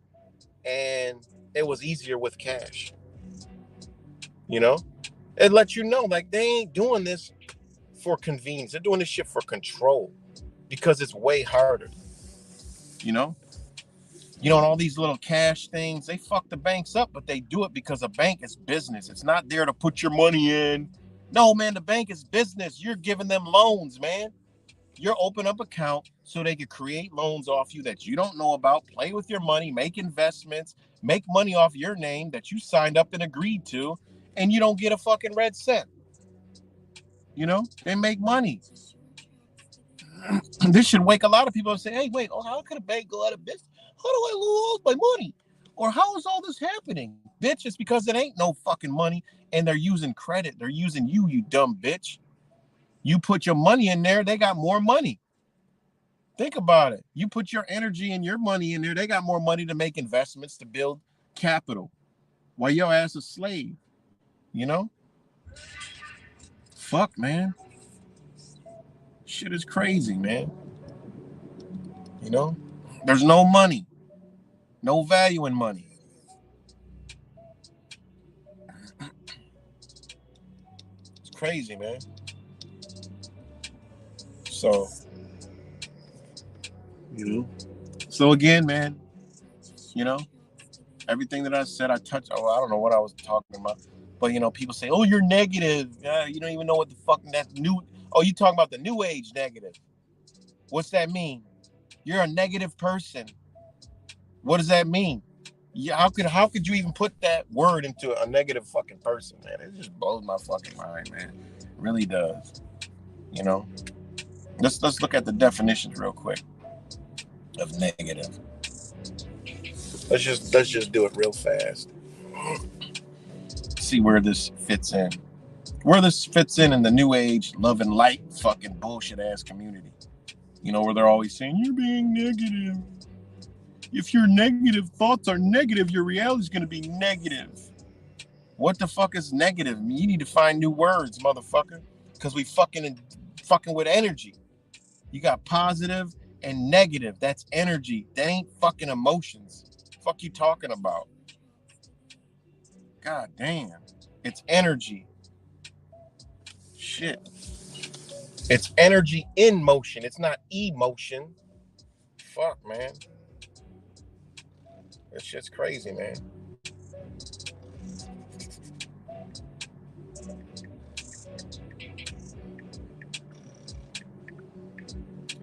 Speaker 2: And it was easier with cash. It lets you know, like, they ain't doing this for convenience. They're doing this shit for control because it's way harder. And all these little cash things, they fuck the banks up, but they do it because a bank is business. It's not there to put your money in. No, man, the bank is business. You're giving them loans, man. You're opening up account so they can create loans off you that you don't know about, play with your money, make investments, make money off your name that you signed up and agreed to, and you don't get a fucking red cent. They make money. This should wake a lot of people up and say, hey, wait, how could a bank go out of business? How do I lose my money? Or how is all this happening? Bitch, it's because it ain't no fucking money, and they're using credit. They're using you, you dumb bitch. You put your money in there, they got more money. Think about it. You put your energy and your money in there, they got more money to make investments, to build capital, while your ass is a slave. Fuck, man. Shit is crazy, man. There's no money. No value in money. It's crazy, man. So, So again, man, everything that I said, I touched. Oh, I don't know what I was talking about. But, people say, oh, you're negative. You don't even know what the fuck that new. Oh, you talking about the new age negative. What's that mean? You're a negative person. What does that mean? Yeah, how could you even put that word into a negative fucking person, man? It just blows my fucking mind, man. It really does. Let's look at the definitions real quick of negative. Let's just do it real fast. See where this fits in. Where this fits in the new age, love and light fucking bullshit ass community. Where they're always saying, you're being negative. If your negative thoughts are negative, your reality is going to be negative. What the fuck is negative? You need to find new words, motherfucker. Because we fucking with energy. You got positive and negative. That's energy. That ain't fucking emotions. Fuck you talking about? God damn. It's energy. Shit. It's energy in motion. It's not emotion. Fuck, man. This shit's crazy, man.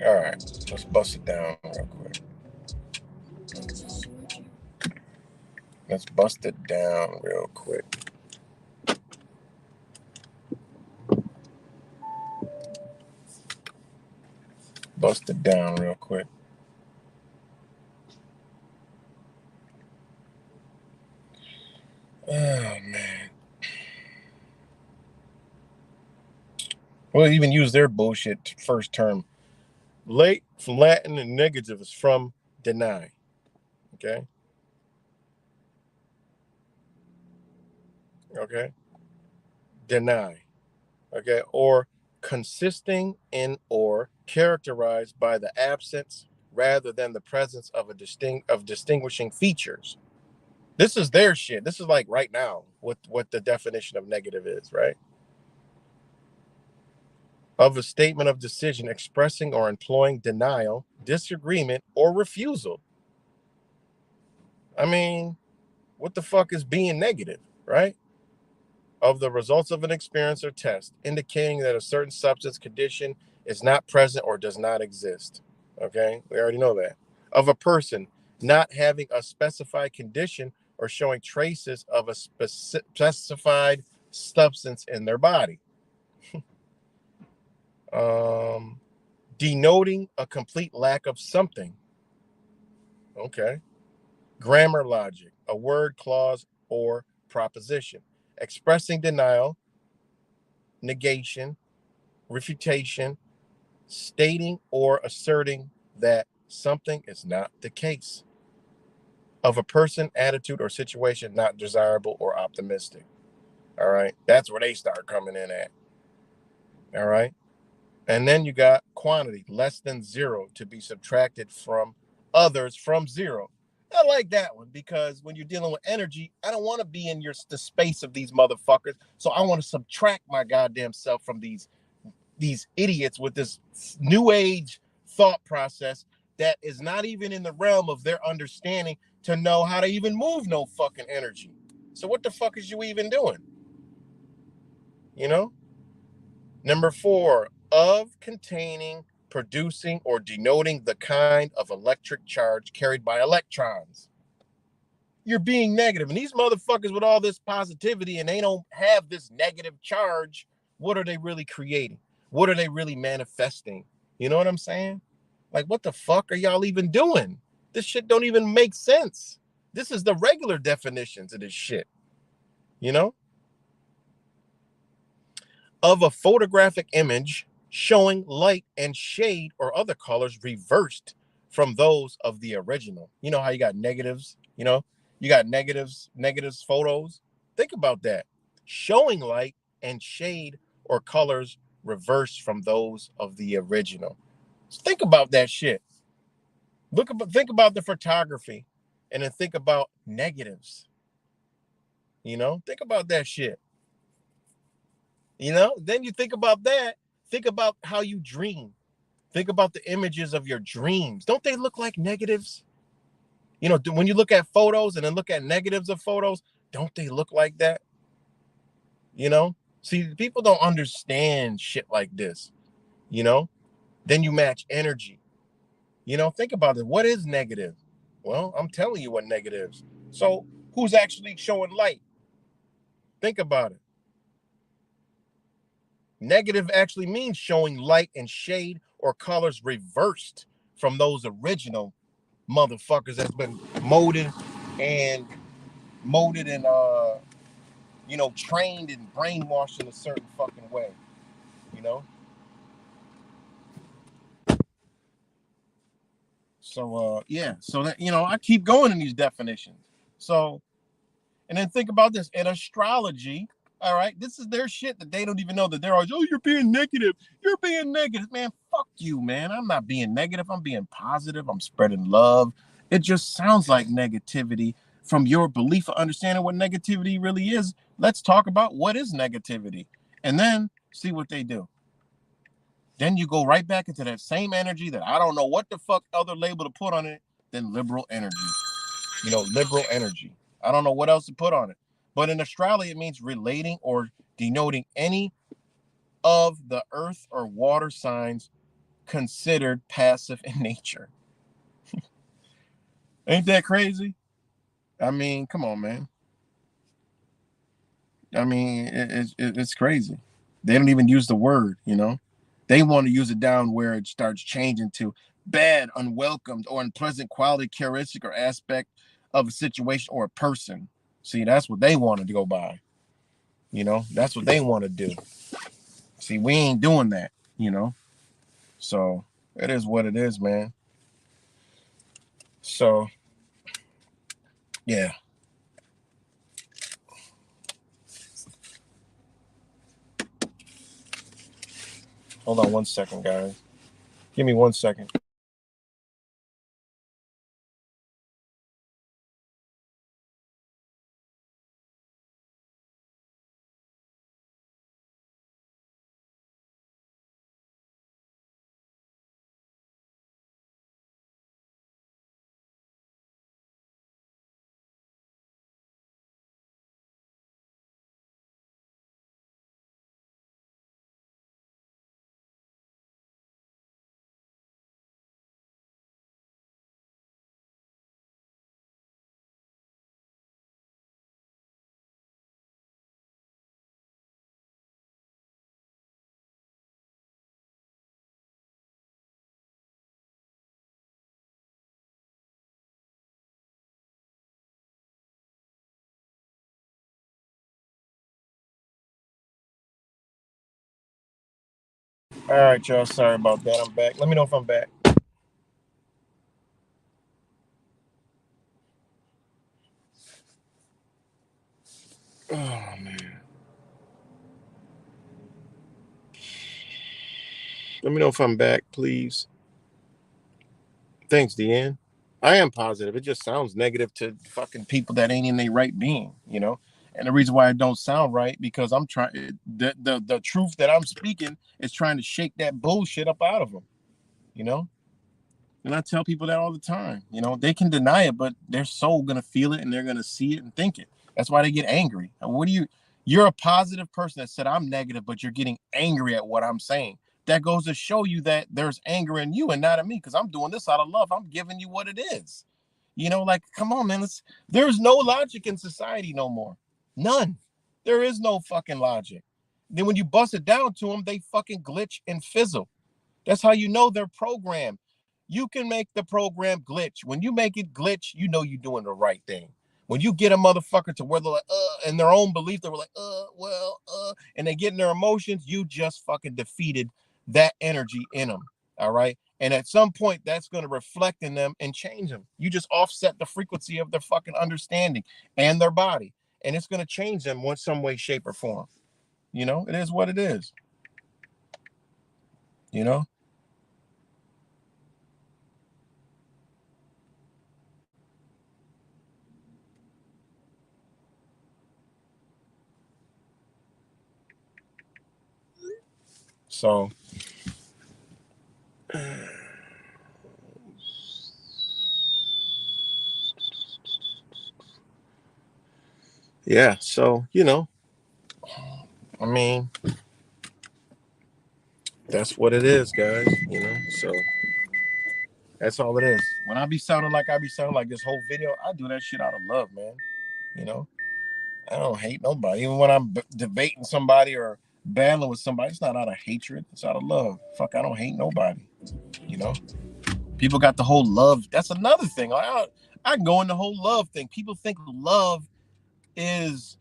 Speaker 2: All right, let's bust it down real quick. Let's bust it down real quick. Bust it down real quick. Oh, man. We'll even use their bullshit first term. Late from Latin and negative is from deny. Okay? Okay? Deny. Okay? Or consisting in or characterized by the absence rather than the presence of distinguishing features. This is their shit. This is like right now what the definition of negative is, right? Of a statement of decision expressing or employing denial, disagreement, or refusal. I mean, what the fuck is being negative, right? Of the results of an experience or test, indicating that a certain substance condition is not present or does not exist. Okay, we already know that. Of a person not having a specified condition or showing traces of a specified substance in their body. Denoting a complete lack of something. Okay. Grammar logic, a word, clause, or proposition. Expressing denial, negation, refutation, stating or asserting that something is not the case. Of a person, attitude, or situation not desirable or optimistic. All right. That's where they start coming in at. All right. And then you got quantity, less than zero, to be subtracted from others from zero. I like that one because when you're dealing with energy, I don't want to be in the space of these motherfuckers. So I want to subtract my goddamn self from these idiots with this new age thought process that is not even in the realm of their understanding to know how to even move no fucking energy. So what the fuck is you even doing? You know? Number 4, of containing, producing, or denoting the kind of electric charge carried by electrons. You're being negative. And these motherfuckers with all this positivity and they don't have this negative charge, what are they really creating? What are they really manifesting? You know what I'm saying? Like, what the fuck are y'all even doing? This shit don't even make sense. This is the regular definitions of this shit. You know? Of a photographic image showing light and shade or other colors reversed from those of the original. You know how you got negatives, you got negatives photos. Think about that. Showing light and shade or colors reversed from those of the original. So think about that shit. Think about the photography and then think about negatives. Think about that shit. Then you think about that. Think about how you dream. Think about the images of your dreams. Don't they look like negatives? When you look at photos and then look at negatives of photos, don't they look like that? See, people don't understand shit like this. Then you match energy. Think about it. What is negative? Well, I'm telling you what negatives. So who's actually showing light? Think about it. Negative actually means showing light and shade or colors reversed from those original motherfuckers that's been and molded and trained and brainwashed in a certain fucking way. You know? So yeah. So that I keep going in these definitions. So and then think about this. In astrology, all right, this is their shit that they don't even know that they're always, oh, you're being negative. You're being negative. Man, fuck you, man. I'm not being negative. I'm being positive. I'm spreading love. It just sounds like negativity from your belief of understanding what negativity really is Let's talk about what is negativity, and then see what they do. Then you go right back into that same energy that I don't know what the fuck other label to put on it than liberal energy. Liberal energy. I don't know what else to put on it. But in Australia, it means relating or denoting any of the earth or water signs considered passive in nature. Ain't that crazy? I mean, come on, man. I mean, it's crazy. They don't even use the word. They want to use it down where it starts changing to bad, unwelcomed, or unpleasant quality, characteristic, or aspect of a situation or a person. See, that's what they wanted to go by. That's what they want to do. See, we ain't doing that. So it is what it is, man. So, yeah. Hold on 1 second, guys. Give me 1 second. All right, y'all. Sorry about that. I'm back. Let me know if I'm back. Oh, man. Let me know if I'm back, please. Thanks, Deanne. I am positive. It just sounds negative to fucking people that ain't in their right being. And the reason why it don't sound right because I'm trying the truth that I'm speaking is trying to shake that bullshit up out of them. You know, and I tell people that all the time. They can deny it, but their soul gonna feel it and they're gonna see it and think it. That's why they get angry. And what do you? You're a positive person that said I'm negative, but you're getting angry at what I'm saying. That goes to show you that there's anger in you and not in me because I'm doing this out of love. I'm giving you what it is. Like, come on, man. There's no logic in society no more. None. There is no fucking logic. Then when you bust it down to them, they fucking glitch and fizzle. That's how you know they're programmed. You can make the program glitch. When you make it glitch, you know you're doing the right thing. When you get a motherfucker to where they're like, in their own belief, they're like, and they get in their emotions, you just fucking defeated that energy in them. All right. And at some point, that's going to reflect in them and change them. You just offset the frequency of their fucking understanding and their body. And it's going to change them in some way, shape, or form. It is what it is. You know? So, yeah. So, I mean, that's what it is, guys. So that's all it is. When I be sounding like I be sounding like this whole video, I do that shit out of love, man. You know, I don't hate nobody. Even when I'm debating somebody or battling with somebody, it's not out of hatred. It's out of love. Fuck, I don't hate nobody. You know, people got the whole love. That's another thing. I can go in the whole love thing. People think love is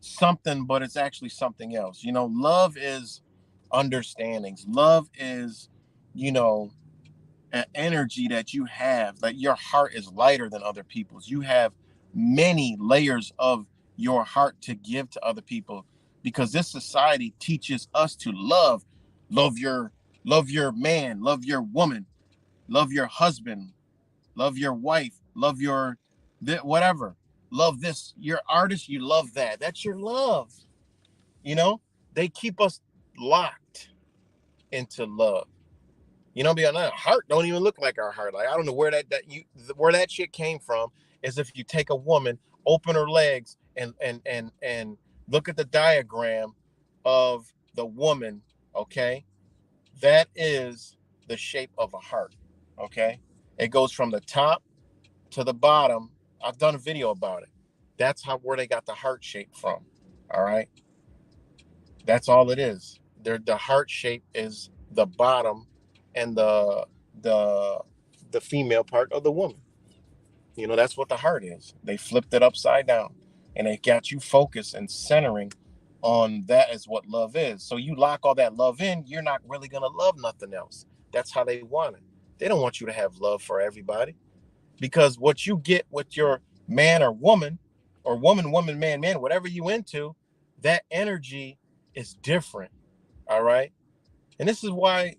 Speaker 2: something, but it's actually something else. Love is understandings. Love is, you know, an energy that you have. Like your heart is lighter than other people's. You have many layers of your heart to give to other people because this society teaches us to love your man, love your woman, love your husband, love your wife, love your whatever. love this. You're artist, you love that. That's your love. You know, they keep us locked into love. You know, beyond that, heart don't even look like our heart. Like I don't know where that shit came from. Is if you take a woman, open her legs, and look at the diagram of the woman. Okay, that is the shape of a heart. Okay, it goes from the top to the bottom. I've done a video about it. That's how where they got the heart shape from. All right, that's all it is. The heart shape is the bottom and the the female part of the woman. You know, that's what the heart is. They flipped it upside down and they got you focused and centering on that is what love is. So you lock all that love in, you're not really gonna love nothing else. That's how they want it. They don't want you to have love for everybody because what you get with your man or woman, man, whatever you into, that energy is different. All right. And this is why,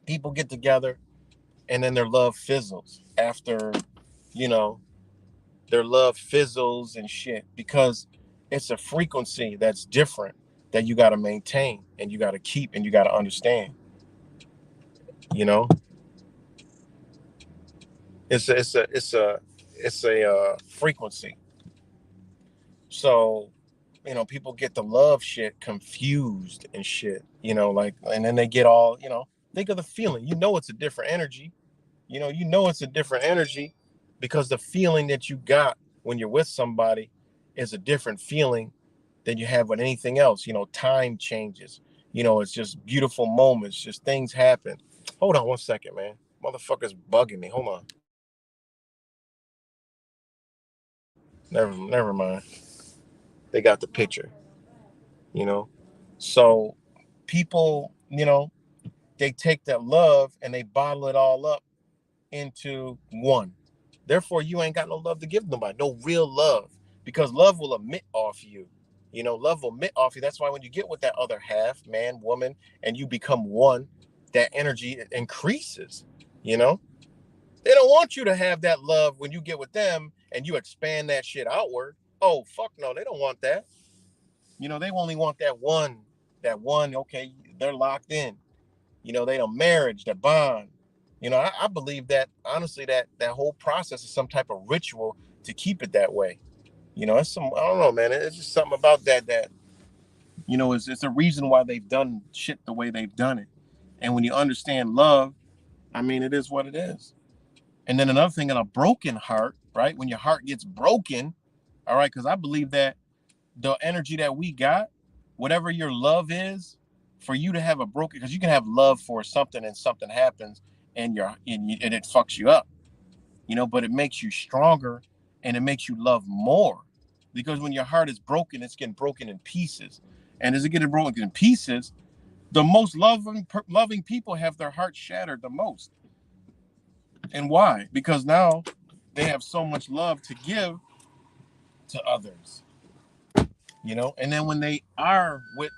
Speaker 2: people get together and then their love fizzles after, you know, their love fizzles and shit because it's a frequency that's different that you got to maintain and you got to keep and you got to understand, you know, it's a frequency. So, people get the love shit confused and shit, like, and then they get all, think of the feeling, it's a different energy. It's a different energy because the feeling that you got when you're with somebody is a different feeling than you have with anything else. Time changes. It's just beautiful moments, just things happen. Hold on one second, man. Motherfucker's bugging me. Hold on. Never mind. They got the picture, you know. So people, they take that love and they bottle it all up into one. Therefore, you ain't got no love to give nobody, no real love, because love will emit off you. Love will emit off you. That's why when you get with that other half, man, woman, and you become one, that energy increases. You know, they don't want you to have that love when you get with them and you expand that shit outward. Oh, fuck no, they don't want that. They only want that one. That one, okay, they're locked in. They don't marriage, the bond. I believe that honestly that whole process is some type of ritual to keep it that way. It's some I don't know, man. It's just something about that it's a reason why they've done shit the way they've done it. And when you understand love, I mean, it is what it is. And then another thing, in a broken heart, right? When your heart gets broken, all right, because I believe that the energy that we got, whatever your love is, for you to have a broken, because you can have love for something and something happens and it fucks you up, but it makes you stronger and it makes you love more. Because when your heart is broken, it's getting broken in pieces. And as it getting broken in pieces, the most loving people have their hearts shattered the most. And why? Because now they have so much love to give to others. And then when they are with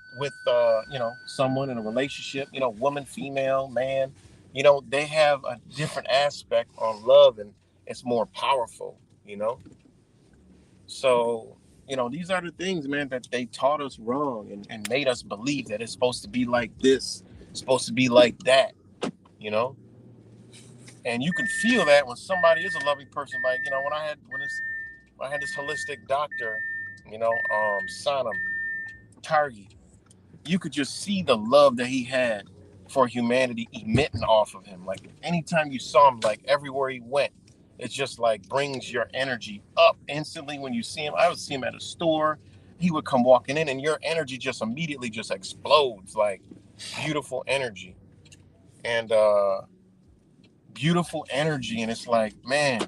Speaker 2: someone in a relationship, woman, female, man, they have a different aspect on love and it's more powerful. you know so these are the things, man, that they taught us wrong and made us believe that it's supposed to be like this, it's supposed to be like that. you know and you can feel that when somebody is a loving person, like when I had this holistic doctor, Sanam Targi. You could just see the love that he had for humanity emitting off of him. Like anytime you saw him, like everywhere he went, it's just like brings your energy up instantly when you see him. I would see him at a store. He would come walking in and your energy just immediately just explodes, like beautiful energy. And beautiful energy. And it's like, man,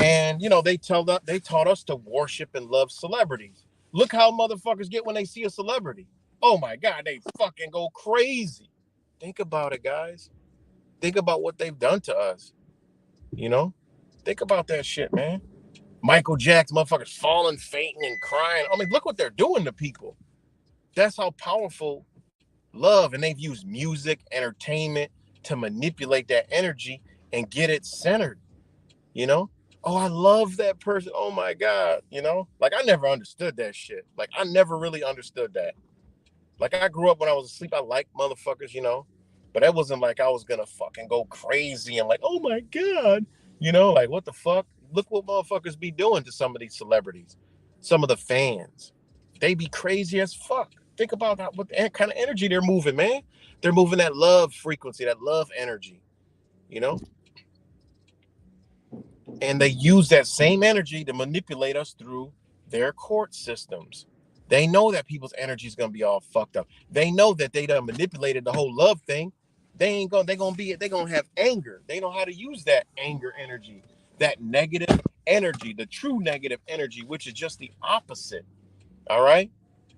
Speaker 2: and they taught us to worship and love celebrities. Look how motherfuckers get when they see a celebrity. Oh my god, they fucking go crazy. Think about it, guys. Think about what they've done to us. You know, think about that shit, man. Michael Jackson, motherfuckers falling, fainting, and crying. I mean, look what they're doing to people. That's how powerful love, and they've used music, entertainment to manipulate that energy and get it centered. You know, Oh, I love that person. Oh my God. Like I never understood that shit. Like I never really understood that. Like I grew up when I was asleep, I liked motherfuckers. But that wasn't like I was gonna fucking go crazy and like, oh my God. Like what the fuck? Look what motherfuckers be doing to some of these celebrities, some of the fans. They be crazy as fuck. Think about what kind of energy they're moving, man. They're moving that love frequency, that love energy, you know? And they use that same energy to manipulate us through their court systems. They know that people's energy is gonna be all fucked up. They know that they done manipulated the whole love thing. They gonna have anger. They know how to use that anger energy, that negative energy, the true negative energy, which is just the opposite. All right,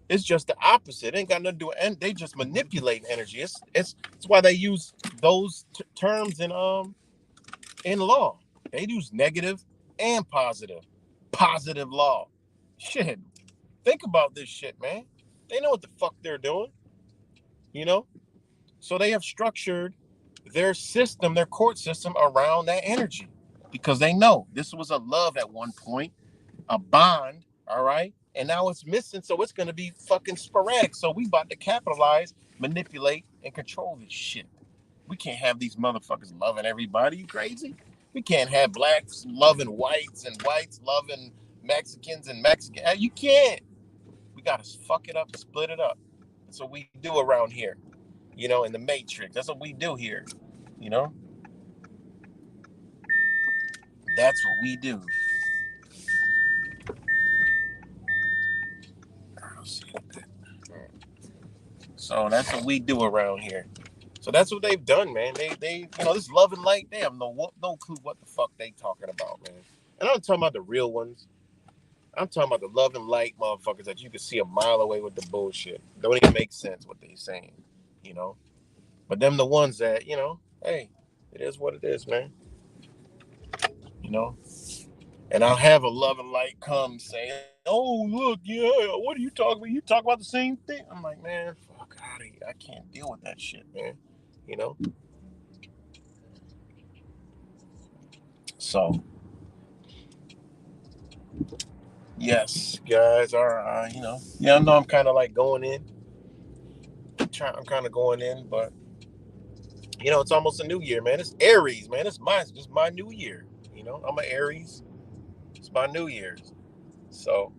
Speaker 2: it's just the opposite. It ain't got nothing to do with, and they just manipulate energy. It's why they use those terms in law. They use negative and positive. Positive law. Shit. Think about this shit, man. They know what the fuck they're doing, you know? So they have structured their system, their court system around that energy because they know this was a love at one point, a bond, all right? And now it's missing, so it's going to be fucking sporadic. So we about to capitalize, manipulate, and control this shit. We can't have these motherfuckers loving everybody. You crazy? We can't have blacks loving whites and whites loving Mexicans and Mexican. You can't. We gotta fuck it up and split it up. That's what we do around here. In the Matrix. That's what we do here. You know. That's what we do. So that's what we do around here. So that's what they've done, man. This love and light. They have no clue what the fuck they talking about, man. And I'm talking about the real ones. I'm talking about the love and light motherfuckers that you can see a mile away with the bullshit. Don't even make sense what they saying, you know. But them the ones that, hey, it is what it is, man. You know. And I'll have a love and light come say, "Oh, look, yeah, what are you talking about? You talk about the same thing." I'm like, man, fuck out of here. I can't deal with that shit, man. You know. So, yes, guys are, yeah, I know I'm kind of like going in. I'm kind of going in, but it's almost a new year, man. It's Aries, man. It's my new year. I'm an Aries. It's my New Year's. So,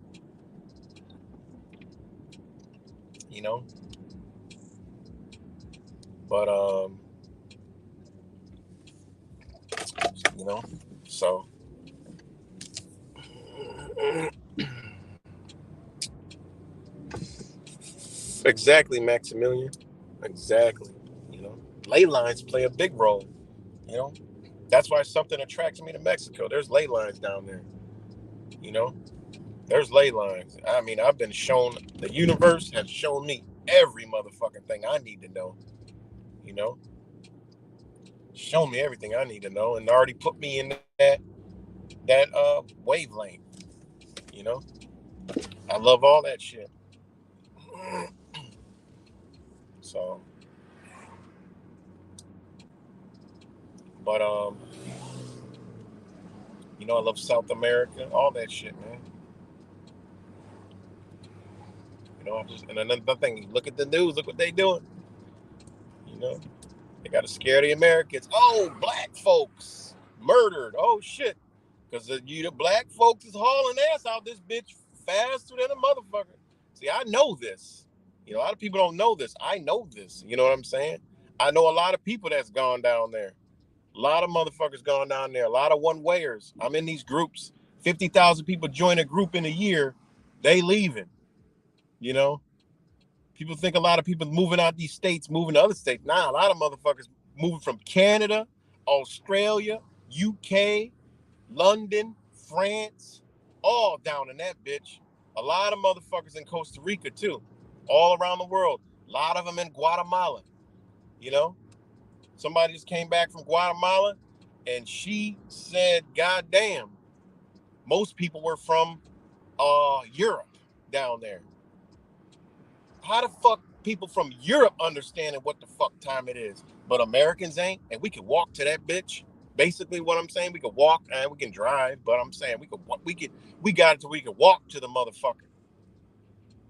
Speaker 2: you know, but you know, so exactly, Maximilian. Exactly. You know, ley lines play a big role. You know, that's why something attracts me to Mexico. There's ley lines down there. You know, there's ley lines. I mean, I've been shown, the universe has shown me every motherfucking thing I need to know. You know, shown me everything I need to know, and already put me in that wavelength. You know, I love all that shit. So, but I love South America, all that shit, man. And another thing, look at the news, look what they doing. You know, they got to scare the Americans. Oh, black folks murdered. Oh shit, because the black folks is hauling ass out this bitch faster than a motherfucker. See, I know this. A lot of people don't know this. I know this. You know what I'm saying? I know a lot of people that's gone down there. A lot of motherfuckers gone down there. A lot of one wayers. I'm in these groups. 50,000 people join a group in a year. They leaving. You know, people think a lot of people moving out these states, moving to other states. Nah, a lot of motherfuckers moving from Canada, Australia, UK, London, France, all down in that bitch. A lot of motherfuckers in Costa Rica too, all around the world. A lot of them in Guatemala. You know, somebody just came back from Guatemala, and she said, "God damn, most people were from Europe down there. How the fuck people from Europe understanding what the fuck time it is, but Americans ain't, and we can walk to that bitch? Basically, what I'm saying, we could walk and we can drive, but I'm saying we got it to we could walk to the motherfucker,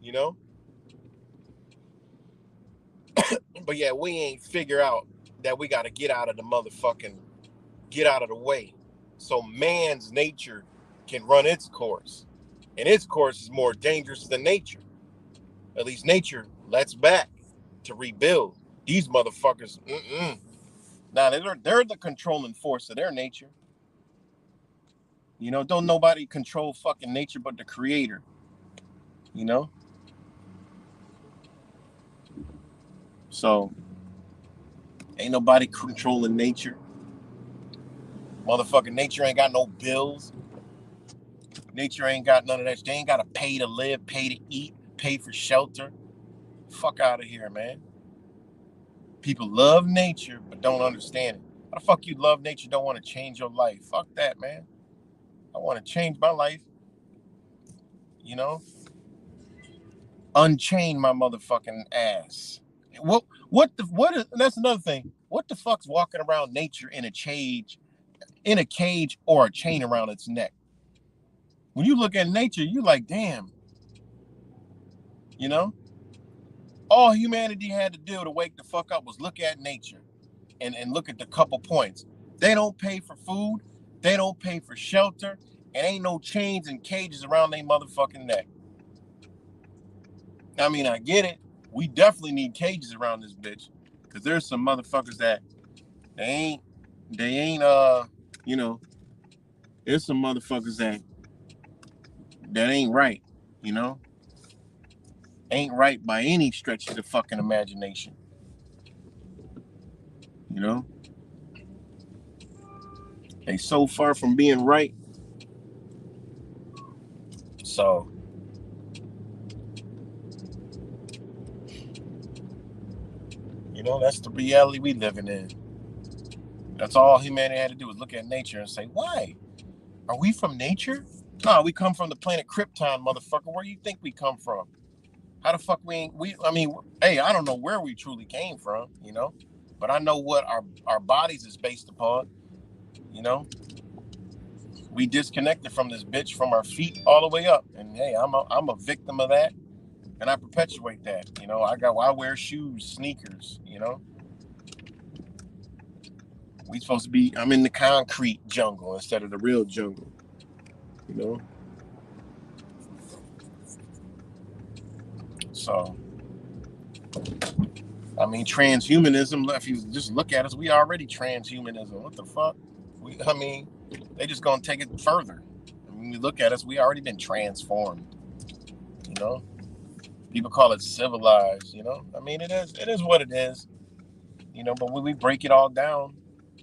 Speaker 2: you know. But yeah, we ain't figure out that we got to get out of the way, so man's nature can run its course, and its course is more dangerous than nature. At least nature lets back to rebuild. These motherfuckers, now they're the controlling force of their nature. You know, don't nobody control fucking nature but the creator. You know, so ain't nobody controlling nature. Motherfucking nature ain't got no bills. Nature ain't got none of that. They ain't got to pay to live, pay to eat, pay for shelter. Fuck out of here, man. People love nature but don't understand it. How the fuck you love nature, don't want to change your life? Fuck that, man. I want to change my life. You know, unchain my motherfucking ass. What is, that's another thing. What the fuck's walking around nature in a cage or a chain around its neck? When you look at nature, you like, damn, you know? All humanity had to do to wake the fuck up was look at nature and look at the couple points. They don't pay for food, they don't pay for shelter, and ain't no chains and cages around their motherfucking neck. I mean, I get it. We definitely need cages around this bitch. Cause there's some motherfuckers that they ain't you know, there's some motherfuckers that ain't right, you know? Ain't right by any stretch of the fucking imagination. You know? They so far from being right. So, you know, that's the reality we living in. That's all humanity had to do was look at nature and say, why? Are we from nature? No, we come from the planet Krypton, motherfucker. Where do you think we come from? How the fuck I mean, hey, I don't know where we truly came from, you know? But I know what our bodies is based upon, you know? We disconnected from this bitch from our feet all the way up. And hey, I'm a victim of that. And I perpetuate that. You know, I wear shoes, sneakers, you know? We supposed to be, I'm in the concrete jungle instead of the real jungle, you know? So, I mean, transhumanism, if you just look at us, we already transhumanism. What the fuck? I mean, they just gonna take it further. When you look at us, we already been transformed, you know? People call it civilized, you know? I mean, it is what it is, you know, but when we break it all down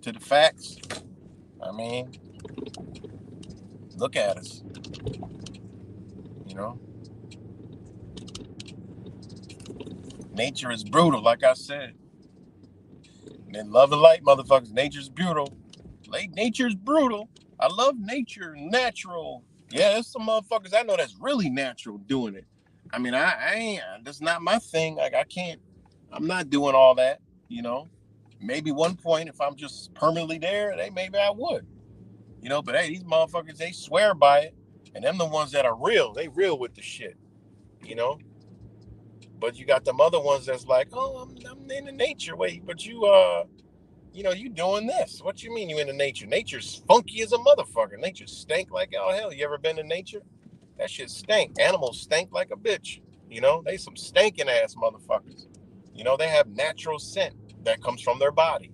Speaker 2: to the facts, I mean, look at us, you know? Nature is brutal, like I said. And love and light, motherfuckers. Nature's brutal. Nature's brutal. I love nature, natural. Yeah, there's some motherfuckers I know that's really natural doing it. I mean, I ain't, that's not my thing. Like, I'm not doing all that, you know? Maybe one point, if I'm just permanently there, maybe I would, you know? But hey, these motherfuckers, they swear by it. And them the ones that are real. They real with the shit, you know? But you got them other ones that's like, oh, I'm in the nature. Wait, but you know, you doing this. What you mean you into nature? Nature's funky as a motherfucker. Nature stank like all hell. You ever been to nature? That shit stank. Animals stank like a bitch. You know, they some stinking ass motherfuckers. You know, they have natural scent that comes from their body.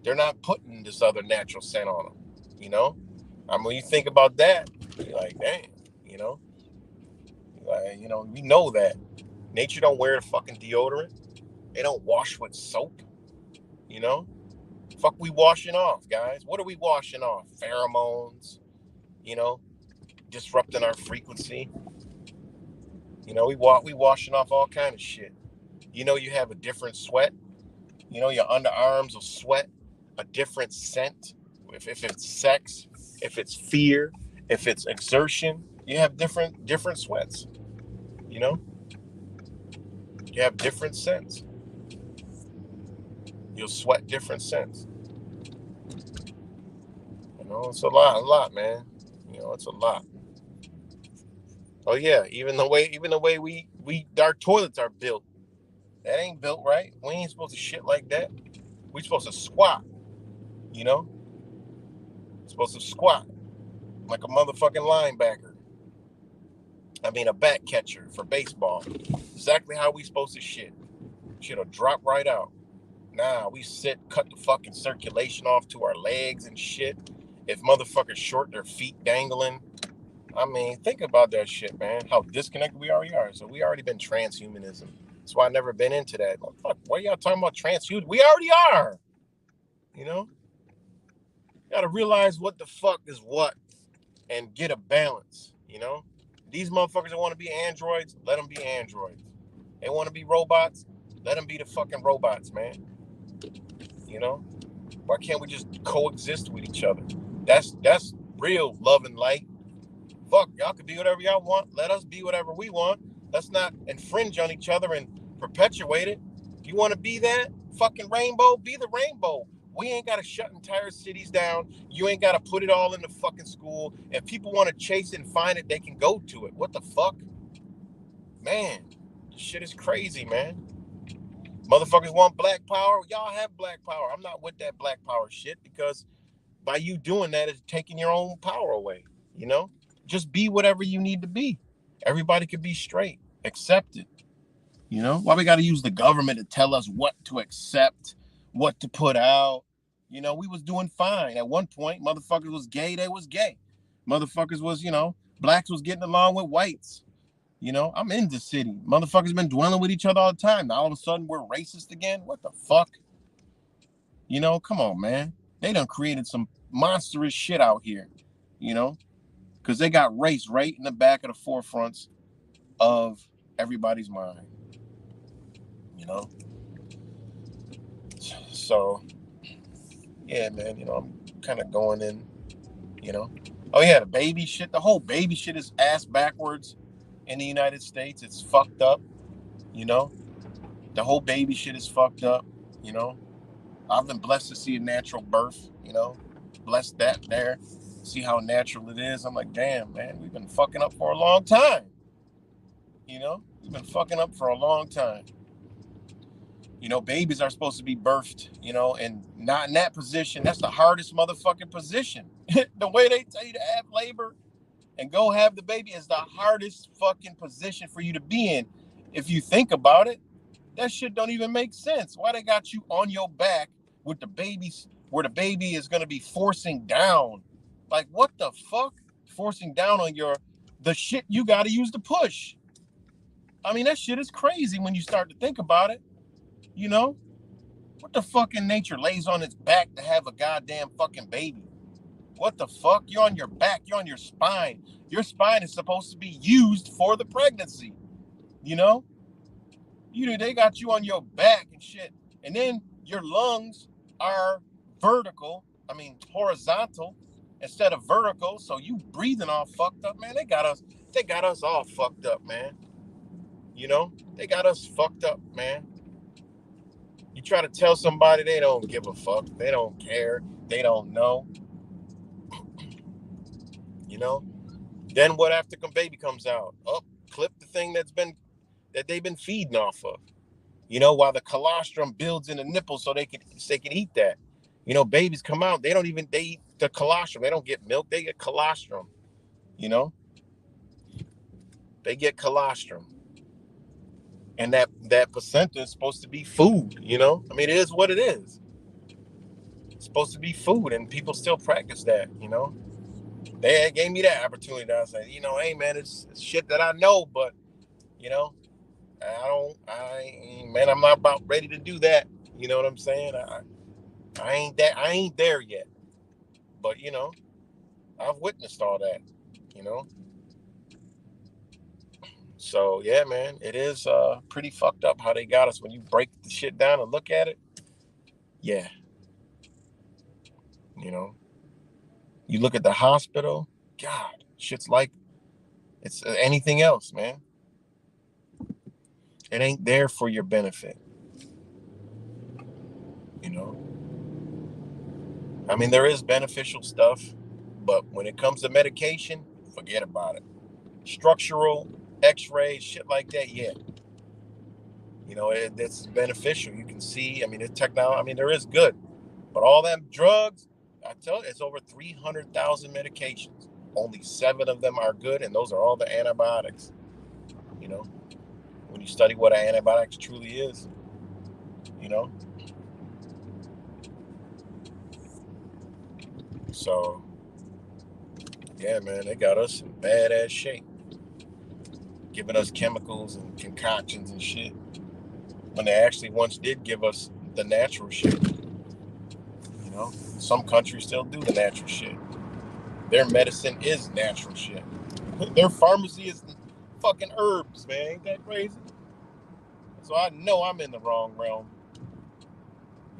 Speaker 2: They're not putting this other natural scent on them. You know? I mean, when you think about that, you're like, damn, you know? You know, we know that. Nature don't wear the fucking deodorant. They don't wash with soap, you know? Fuck we washing off, guys. What are we washing off? Pheromones, you know, disrupting our frequency. You know, we washing off all kind of shit. You know, you have a different sweat. You know, your underarms will sweat a different scent. If it's sex, if it's fear, if it's exertion, you have different sweats. You know, you have different scents. You'll sweat different scents. It's a lot, man. It's a lot. Oh yeah, even the way we our toilets are built, that ain't built right. We ain't supposed to shit like that. We supposed to squat, you know, supposed to squat like a motherfucking linebacker. I mean, a back catcher for baseball. Exactly how we supposed to shit. Shit'll drop right out. Nah, we sit, cut the fucking circulation off to our legs and shit. If motherfuckers short, their feet dangling. I mean, think about that shit, man. How disconnected we already are. So we already been transhumanism. That's why I never been into that. Like, fuck, why y'all talking about transhuman? We already are. You know, you gotta realize what the fuck is what and get a balance. These motherfuckers that want to be androids, let them be androids. They want to be robots, let them be the fucking robots, man. You know, why can't we just coexist with each other? That's real love and light. Fuck, y'all can be whatever y'all want. Let us be whatever we want. Let's not infringe on each other and perpetuate it. You want to be that fucking rainbow? Be the rainbow. We ain't got to shut entire cities down. You ain't got to put it all in the fucking school. If people want to chase it and find it, they can go to it. What the fuck? Man, this shit is crazy, man. Motherfuckers want black power. Y'all have black power. I'm not with that black power shit because by you doing that, it's taking your own power away. You know? Just be whatever you need to be. Everybody could be straight. Accept it. Why we got to use the government to tell us what to accept, what to put out? We was doing fine. At one point, motherfuckers was gay, they was gay. Motherfuckers was, blacks was getting along with whites. I'm in the city. Motherfuckers been dwelling with each other all the time. Now all of a sudden we're racist again? What the fuck? Come on, man. They done created some monstrous shit out here, you know? Because they got race right in the back of the forefronts of everybody's mind, you know? So, yeah, man, I'm kind of going in, you know? Oh, yeah, the baby shit. The whole baby shit is ass backwards in the United States. It's fucked up, you know? The whole baby shit is fucked up, you know? I've been blessed to see a natural birth, blessed that there, see how natural it is. I'm like, damn, man, we've been fucking up for a long time. We've been fucking up for a long time. Babies are supposed to be birthed, and not in that position. That's the hardest motherfucking position. The way they tell you to have labor and go have the baby is the hardest fucking position for you to be in. If you think about it, that shit don't even make sense. Why they got you on your back with the babies where the baby is going to be forcing down? Like, what the fuck? Forcing down on the shit you got to use to push. I mean, that shit is crazy when you start to think about it. What the fuck in nature lays on its back to have a goddamn fucking baby? What the fuck? You're on your back. You're on your spine. Your spine is supposed to be used for the pregnancy. You know? They got you on your back and shit. And then your lungs are vertical. I mean, horizontal instead of vertical. So you breathing all fucked up, man. They got us all fucked up, man. They got us fucked up, man. You try to tell somebody, they don't give a fuck. They don't care. They don't know. Then what after the baby comes out? Clip the thing that they've been feeding off of. While the colostrum builds in the nipple so they can eat that. Babies come out, they eat the colostrum. They don't get milk, they get colostrum. They get colostrum. And that placenta is supposed to be food, I mean, it is what it is. It's supposed to be food, and people still practice that. They gave me that opportunity. I was like, hey man, it's shit that I know, but man, I'm not about ready to do that. You know what I'm saying? I ain't there yet. But I've witnessed all that. You know. So yeah, man, it is pretty fucked up how they got us when you break the shit down and look at it. Yeah. You know. You look at the hospital. God, shit's like it's anything else, man. It ain't there for your benefit. You know. I mean, there is beneficial stuff. But when it comes to medication, forget about it. Structural, X-rays, shit like that, yeah. It's beneficial. You can see. I mean, it's technology. I mean, there is good, but all them drugs, I tell you, it's over 300,000 medications. Only 7 of them are good, and those are all the antibiotics. You know, when you study what an antibiotic truly is, you know. So yeah, man, they got us in badass shape, giving us chemicals and concoctions and shit when they actually once did give us the natural shit. Some countries still do the natural shit. Their medicine is natural shit. Their pharmacy is fucking herbs, man. Ain't that crazy? So I know I'm in the wrong realm,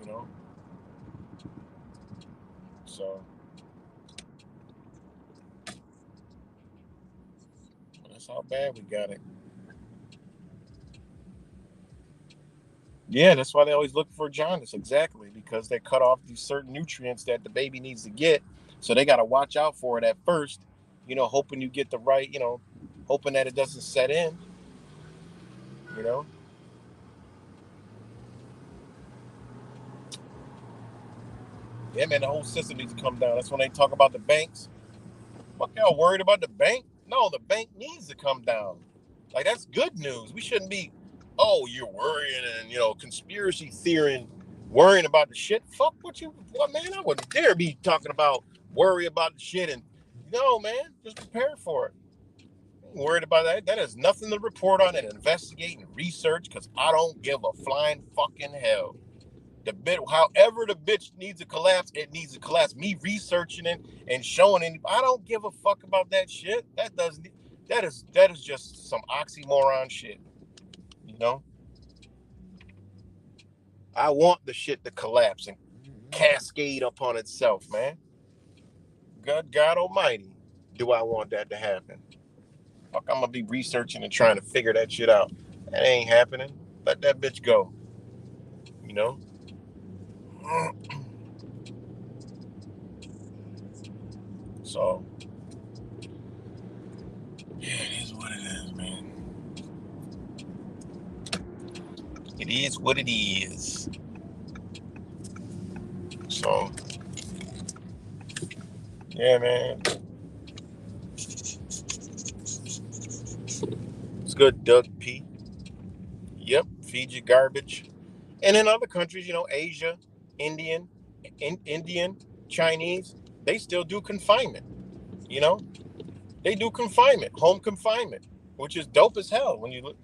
Speaker 2: you know. So that's how bad we got it. Yeah, that's why they always look for jaundice, exactly, because they cut off these certain nutrients that the baby needs to get. So they got to watch out for it at first, hoping you get the right, hoping that it doesn't set in, you know. Yeah, man, the whole system needs to come down. That's when they talk about the banks. Fuck y'all worried about the bank? No, the bank needs to come down. Like, that's good news. We shouldn't be, oh, you're worrying and conspiracy theory, worrying about the shit. Fuck what, man? I wouldn't dare be talking about worry about the shit and man, just prepare for it. I'm worried about that. That has nothing to report on and investigate and research because I don't give a flying fucking hell. The bit, however the bitch needs to collapse, it needs to collapse. Me researching it and showing it, I don't give a fuck about that shit. That is just some oxymoron shit. You know, I want the shit to collapse and cascade upon itself, man. God Almighty, do I want that to happen? Fuck, I'm gonna be researching and trying to figure that shit out. That ain't happening. Let that bitch go. You know. So yeah, it is what it is, man. It is what it is. So yeah, man. It's good, Doug P. Yep, feed you garbage. And in other countries, Asia, Indian, Indian, Chinese, they still do confinement. You know, they do confinement, home confinement, which is dope as hell when you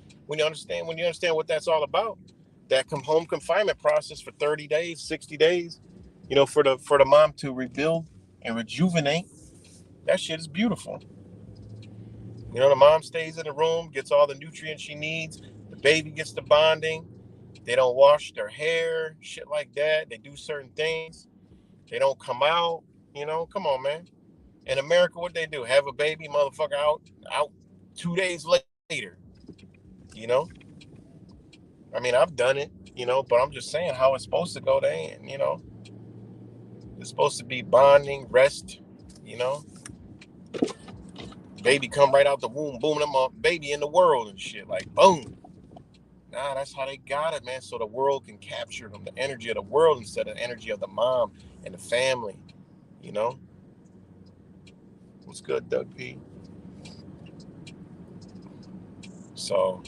Speaker 2: understand what that's all about. That home confinement process for 30 days, 60 days, for the mom to rebuild and rejuvenate. That shit is beautiful. The mom stays in the room, gets all the nutrients she needs. The baby gets the bonding. They don't wash their hair, shit like that. They do certain things. They don't come out. Come on, man. In America, what they do? Have a baby, motherfucker, out 2 days later. You know. I mean, I've done it. But I'm just saying how it's supposed to go. They ain't. It's supposed to be bonding, rest. You know. Baby come right out the womb, boom, them up, baby in the world and shit. Like boom. Nah, that's how they got it, man. So the world can capture them, the energy of the world instead of the energy of the mom and the family. You know, what's good, Doug P? So,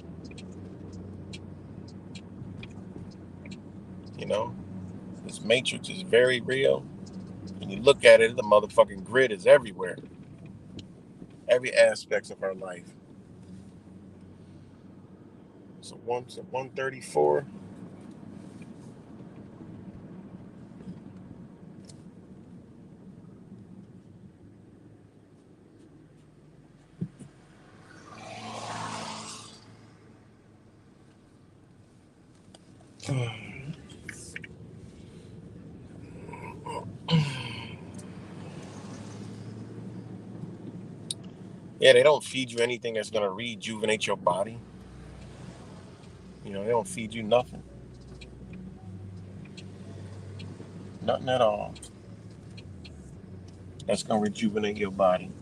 Speaker 2: you know, this matrix is very real. When you look at it, the motherfucking grid is everywhere, every aspect of our life. So 134. Yeah, they don't feed you anything that's gonna rejuvenate your body. They don't feed you nothing, nothing at all. that's gonna rejuvenate your body.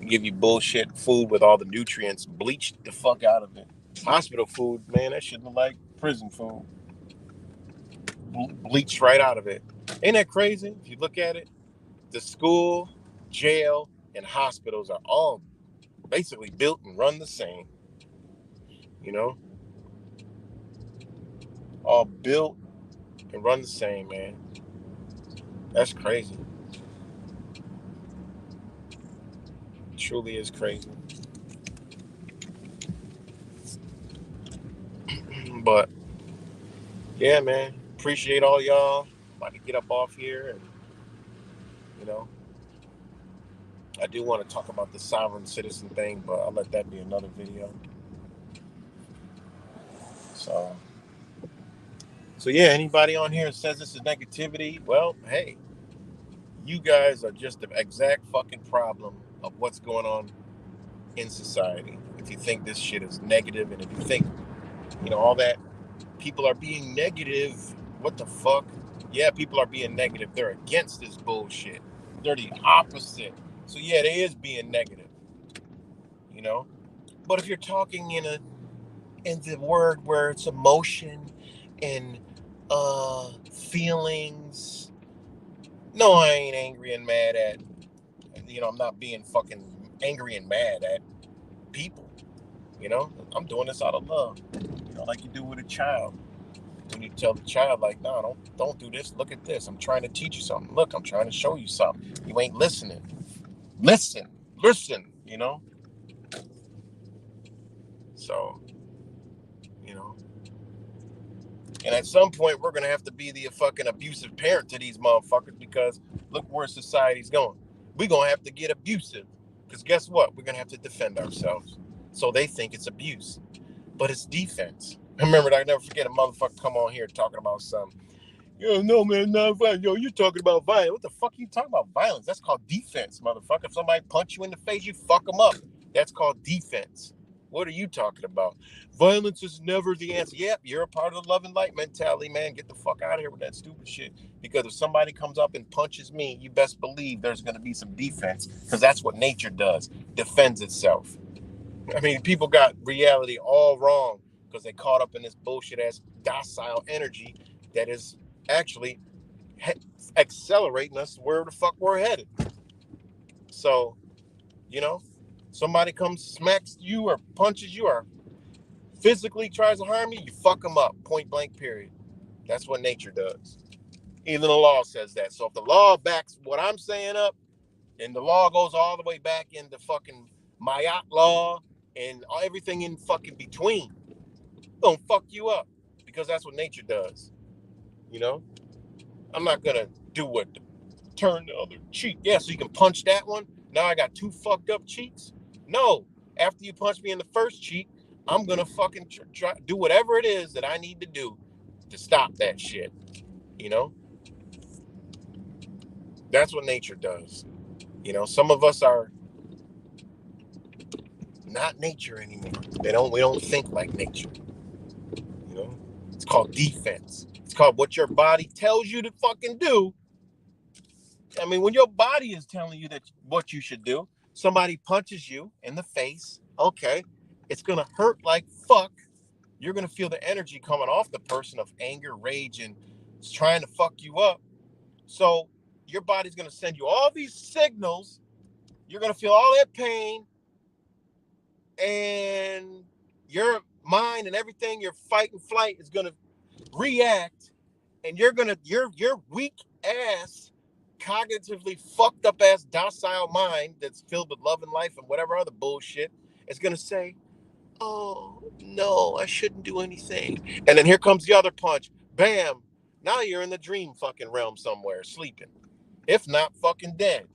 Speaker 2: Give you bullshit food with all the nutrients bleached the fuck out of it. Hospital food, man, that shit look like prison food. Bleached right out of it. Ain't that crazy? If you look at it, the school, jail, and hospitals are all basically built and run the same. You know, all built and run the same, man. That's crazy. It truly is crazy. But yeah, man, appreciate all y'all. About to get up off here, and you know, I do want to talk about the sovereign citizen thing, but I'll let that be another video. So, so yeah, anybody on here says this is negativity, well, hey, you guys are just the exact fucking problem of what's going on in society. If you think this shit is negative, and if you think, all that people are being negative, what the fuck? Yeah, people are being negative. They're against this bullshit. They're the opposite. So yeah, it is being negative, you know. But if you're talking in the word where it's emotion and feelings, no, I ain't angry and mad at. I'm not being fucking angry and mad at people. I'm doing this out of love. Like you do with a child. When you tell the child, like, no, don't do this. Look at this. I'm trying to teach you something. Look, I'm trying to show you something. You ain't listening. Listen. So, you know, and at some point, we're gonna have to be the fucking abusive parent to these motherfuckers because look where society's going. We're gonna have to get abusive because guess what? We're gonna have to defend ourselves. So they think it's abuse, but it's defense. I remember, I never forget a motherfucker come on here talking about something. Yo, no, man, not violent. Yo, you're talking about violence. What the fuck are you talking about? Violence. That's called defense, motherfucker. If somebody punch you in the face, you fuck them up. That's called defense. What are you talking about? Violence is never the answer. Yep, you're a part of the love and light mentality, man. Get the fuck out of here with that stupid shit. Because if somebody comes up and punches me, you best believe there's going to be some defense. Because that's what nature does. Defends itself. I mean, people got reality all wrong because they caught up in this bullshit ass docile energy that is actually accelerating us where the fuck we're headed. So, you know, somebody comes, smacks you or punches you or physically tries to harm you, you fuck them up, point blank, period. That's what nature does. Even the law says that. So if the law backs what I'm saying up, and the law goes all the way back into fucking Mayat law and everything in fucking between, gonna fuck you up because that's what nature does. You know, I'm not gonna do what turn the other cheek. Yeah, so you can punch that one. Now I got two fucked up cheeks. No, after you punch me in the first cheek, I'm gonna fucking try do whatever it is that I need to do to stop that shit. You know, that's what nature does. Some of us are not nature anymore. We don't think like nature. You know, it's called defense. It's called what your body tells you to fucking do. I mean, when your body is telling you that what you should do, somebody punches you in the face, okay, it's gonna hurt like fuck. You're gonna feel the energy coming off the person of anger, rage, and it's trying to fuck you up. So your body's gonna send you all these signals. You're gonna feel all that pain, and your mind and everything, your fight and flight is gonna react, and your weak ass, cognitively fucked up ass docile mind that's filled with love and life and whatever other bullshit is gonna say, oh no, I shouldn't do anything. And then here comes the other punch. Bam. Now you're in the dream fucking realm somewhere, sleeping. If not fucking dead.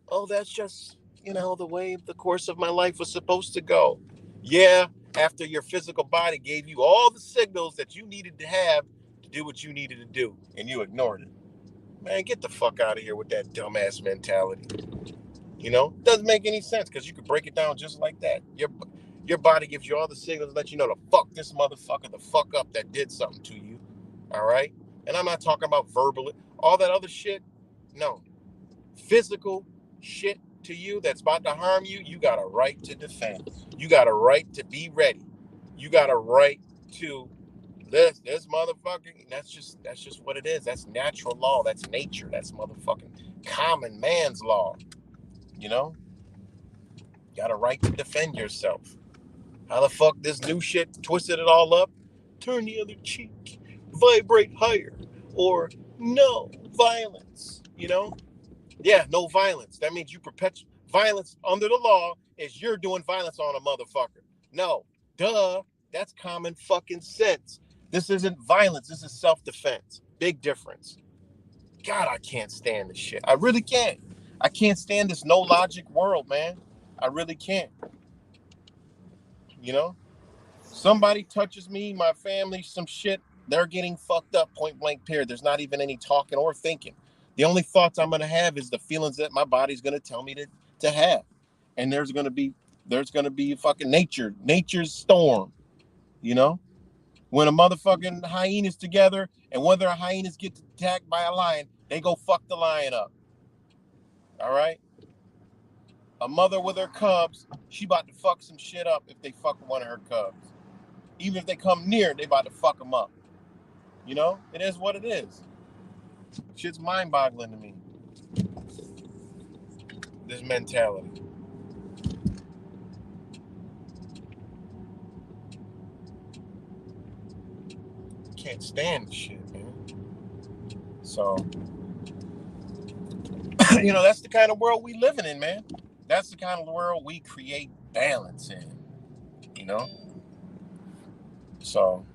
Speaker 2: Oh, that's just, the way the course of my life was supposed to go. Yeah, after your physical body gave you all the signals that you needed to have to do what you needed to do, and you ignored it. Man, get the fuck out of here with that dumbass mentality. Doesn't make any sense because you could break it down just like that. Your body gives you all the signals to let you know to fuck this motherfucker the fuck up that did something to you. All right? And I'm not talking about verbally. All that other shit, No. Physical shit to you that's about to harm you, you got a right to defend. You got a right to be ready. You got a right to this motherfucking. That's just what it is. That's natural law. That's nature. That's motherfucking common man's law. You know, got a right to defend yourself. How the fuck this new shit twisted it all up? Turn the other cheek, vibrate higher, or no violence. Yeah, no violence. That means you perpetuate violence under the law is you're doing violence on a motherfucker. No, duh. That's common fucking sense. This isn't violence. This is self-defense. Big difference. God, I can't stand this shit. I really can't. I can't stand this no logic world, man. I really can't. You know? Somebody touches me, my family, some shit, they're getting fucked up point blank period. There's not even any talking or thinking. The only thoughts I'm gonna have is the feelings that my body's gonna tell me to have. And there's gonna be fucking nature's storm, you know? When a motherfucking hyenas together and one of their hyenas gets attacked by a lion, they go fuck the lion up. All right? A mother with her cubs, she about to fuck some shit up if they fuck one of her cubs. Even if they come near, they about to fuck them up. It is what it is. Shit's mind-boggling to me. This mentality. Can't stand the shit, man. So, that's the kind of world we living in, man. That's the kind of world we create balance in. You know. So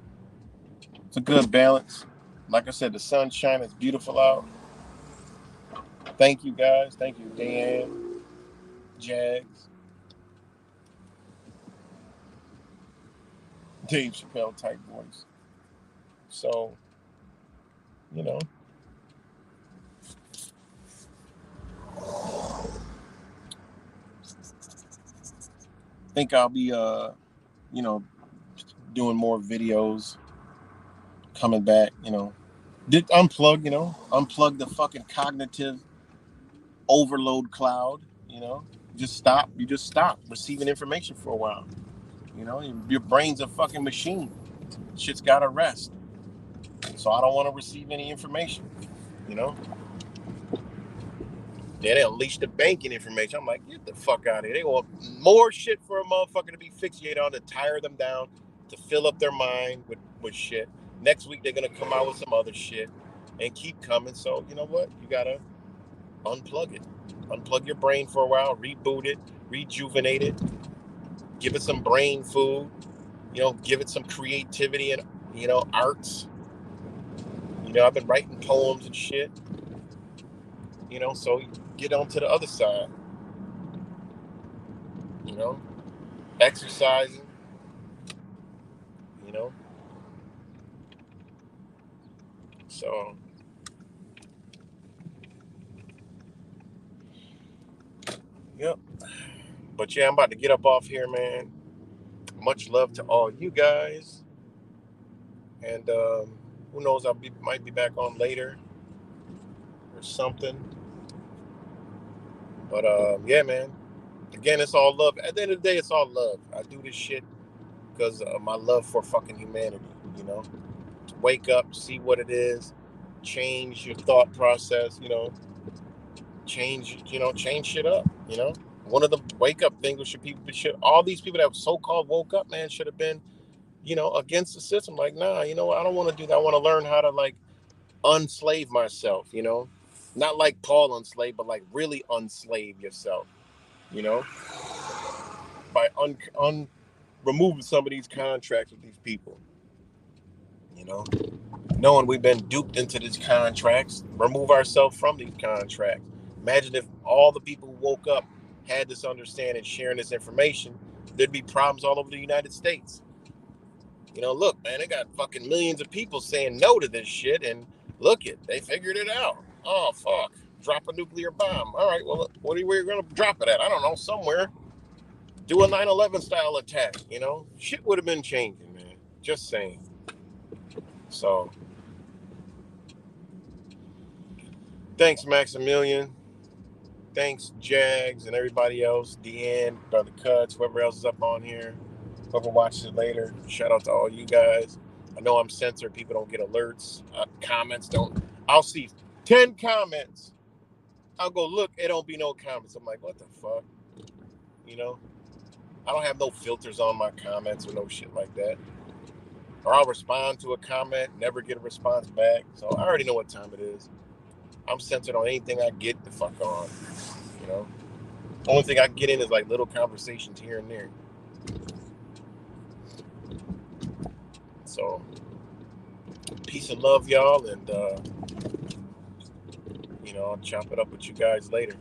Speaker 2: it's a good balance. Like I said, the sunshine is beautiful out. Thank you guys. Thank you, Dan, Jags, Dave Chappelle type voice. So, you know, think I'll be you know, doing more videos, coming back, Did unplug the fucking cognitive overload cloud, just stop. You just stop receiving information for a while. Your brain's a fucking machine. Shit's gotta rest. So I don't want to receive any information, you know? Then they unleash the banking information. I'm like, get the fuck out of here. They want more shit for a motherfucker to be fixated on, to tire them down, to fill up their mind with shit. Next week, they're going to come out with some other shit and keep coming. So, you know what? You got to unplug it. Unplug your brain for a while, reboot it, rejuvenate it, give it some brain food, give it some creativity and, arts. I've been writing poems and shit, so get on to the other side, you know, exercising, you know. So, yep. But yeah, I'm about to get up off here, man. Much love to all you guys. And who knows, might be back on later or something. But yeah, man. Again, it's all love. At the end of the day, it's all love. I do this shit because of my love for fucking humanity, To wake up, see what it is, change your thought process, change shit up, One of the wake up things should all these people that so-called woke up, man, should have been, against the system. Like, nah, I don't want to do that. I want to learn how to like unslave myself, not like Paul enslaved, but like really unslave yourself, you know, by removing some of these contracts with these people, you know, knowing we've been duped into these contracts, remove ourselves from these contracts. Imagine if all the people who woke up had this understanding, sharing this information, there'd be problems all over the United States. Look, man, they got fucking millions of people saying no to this shit, and look it, they figured it out. Oh, fuck. Drop a nuclear bomb. All right, well, where are you going to drop it at? I don't know, somewhere. Do a 9/11 style attack, Shit would have been changing, man. Just saying. So, Thanks, Maximilian. Thanks, Jags, and everybody else. Deanne, Brother Cuts, whoever else is up on here. Whoever watches it later. Shout out to all you guys. I know I'm censored. People don't get alerts. Comments don't. I'll see 10 comments. I'll go look. It don't be no comments. I'm like, what the fuck? You know? I don't have no filters on my comments or no shit like that. Or I'll respond to a comment, never get a response back. So I already know what time it is. I'm censored on anything I get the fuck on. You know? Only thing I can get in is like little conversations here and there. So peace and love, y'all, and I'll chop it up with you guys later.